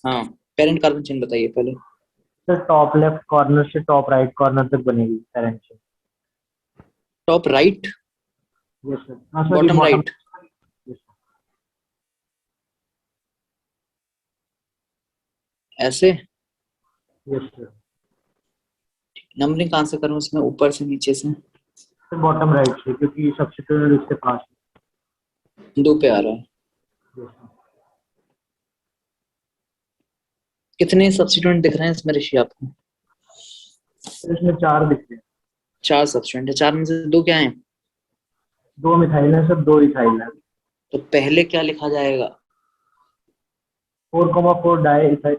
हाँ पेरेंट कार्बन चेन बताइए पहले। सर टॉप लेफ्ट कॉर्नर से टॉप राइट कॉर्नर तक बनेगी parent chain. Top right, yes sir. Bottom right, ऐसे। Yes sir. नंबरिंग कहाँ से करूँ इसमें, ऊपर से नीचे से? सर बॉटम राइट से, क्योंकि सब्स्टिट्यूएंट इसके पास 2 पे आ रहा है। है। कितने सब्स्टिट्यूएंट दिख रहे हैं इसमें ऋषि आपको? इसमें 4 दिख रहे हैं। 4 सब्स्टिट्यूएंट है, 4 में से 2 क्या हैं? 2 मिथाइल है सर, 2 इथाइल है। तो पहले क्या लिखा जाएगा? 4,4 di ethyl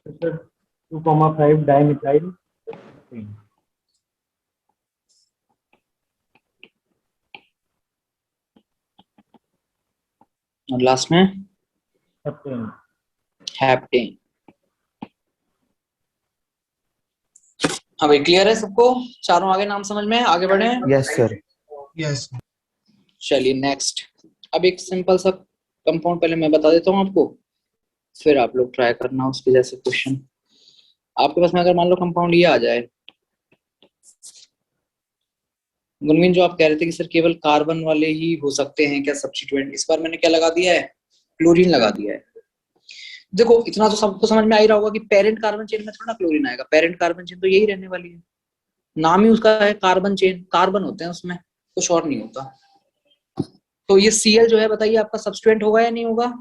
sir, 2,5 di methyl. और लास्ट में हेप्टेन। हैप्टेन। अभी क्लियर है सबको? चारों आगे नाम समझ में आगे बढ़े? Yes sir. यस। चलिए नेक्स्ट। अब एक सिंपल सा कंपाउंड पहले मैं बता देता हूँ आपको, फिर आप लोग ट्राई करना उसके जैसे क्वेश्चन। आपके पास में अगर मान लो कंपाउंड ये आ जाए, गुनगुन जो आप कह रहे थे कि सर केवल कार्बन वाले ही हो सकते हैं क्या सब्स्टिट्यूएंट, इस बार मैंने क्या लगा दिया है? क्लोरीन लगा दिया है। देखो इतना तो सबको समझ में आ ही रहा होगा कि पेरेंट कार्बन चेन में थोड़ा ना क्लोरीन आएगा, पेरेंट कार्बन चेन तो यही रहने वाली है, नाम ही उसका है कार्बन चेन, कार्बन होते हैं उसमें, कुछ और नहीं होता। तो ये Cl जो है बताइए आपका सब्स्टिट्यूएंट होगा या नहीं होगा?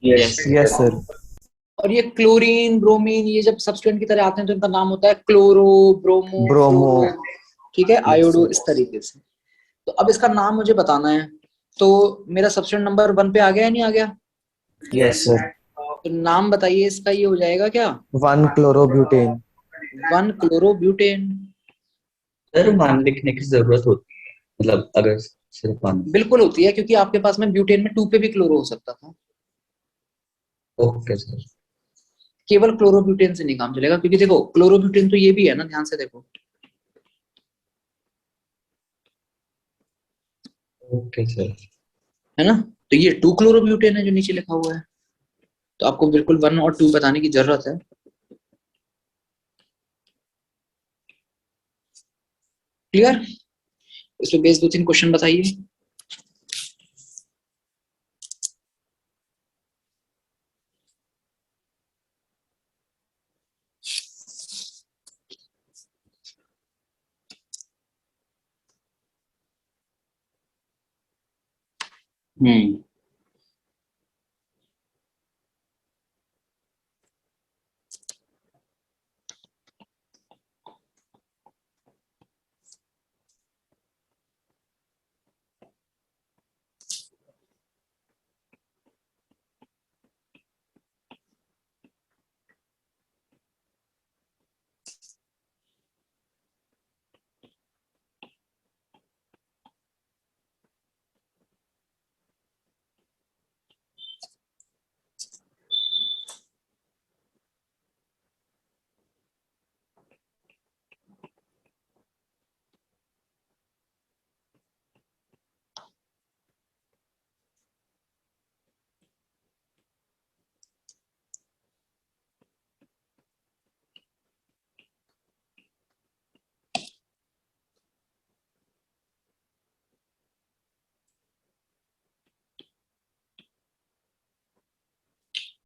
Yes sir. और ये क्लोरीन ब्रोमीन ये जब सब्स्टिट्यूएंट की तरह आते हैं तो इनका नाम होता है क्लोरो, ब्रोमो, ब्रोमो। ठीक है, आयोडो, इस तरीके से। तो अब इसका नाम मुझे बताना है, तो मेरा सब्स्टिट्यूएंट नंबर 1 पे आ गया या नहीं आ गया? Yes sir. तो नाम बताइए इसका, ये हो जाएगा क्या? 1 क्लोरोब्यूटेन। 1 क्लोरोब्यूटेन। सर 1 लिखने की जरूरत होती है, मतलब अगर सिर्फ 1? बिल्कुल होती है, क्योंकि आपके पास में ब्यूटेन में 2 पे भी क्लोरो हो सकता था। Okay sir. केवल क्लोरोब्यूटेन से नहीं काम चलेगा, क्योंकि देखो क्लोरोब्यूटेन तो ये भी है ना, ध्यान से देखो। Okay sir. है ना, तो ये 2 क्लोरोब्यूटेन है जो नीचे लिखा हुआ है, तो आपको बिल्कुल 1 और 2 बताने की जरूरत है। क्लियर? इसमें बेस 2-3 क्वेश्चन बताइए।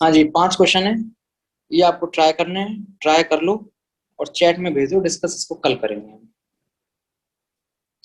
हाँ जी, 5 क्वेश्चन है, ये आपको ट्राई करने हैं, ट्राई कर लो और चैट में भेज दो, डिस्कस इसको कल करेंगे हम।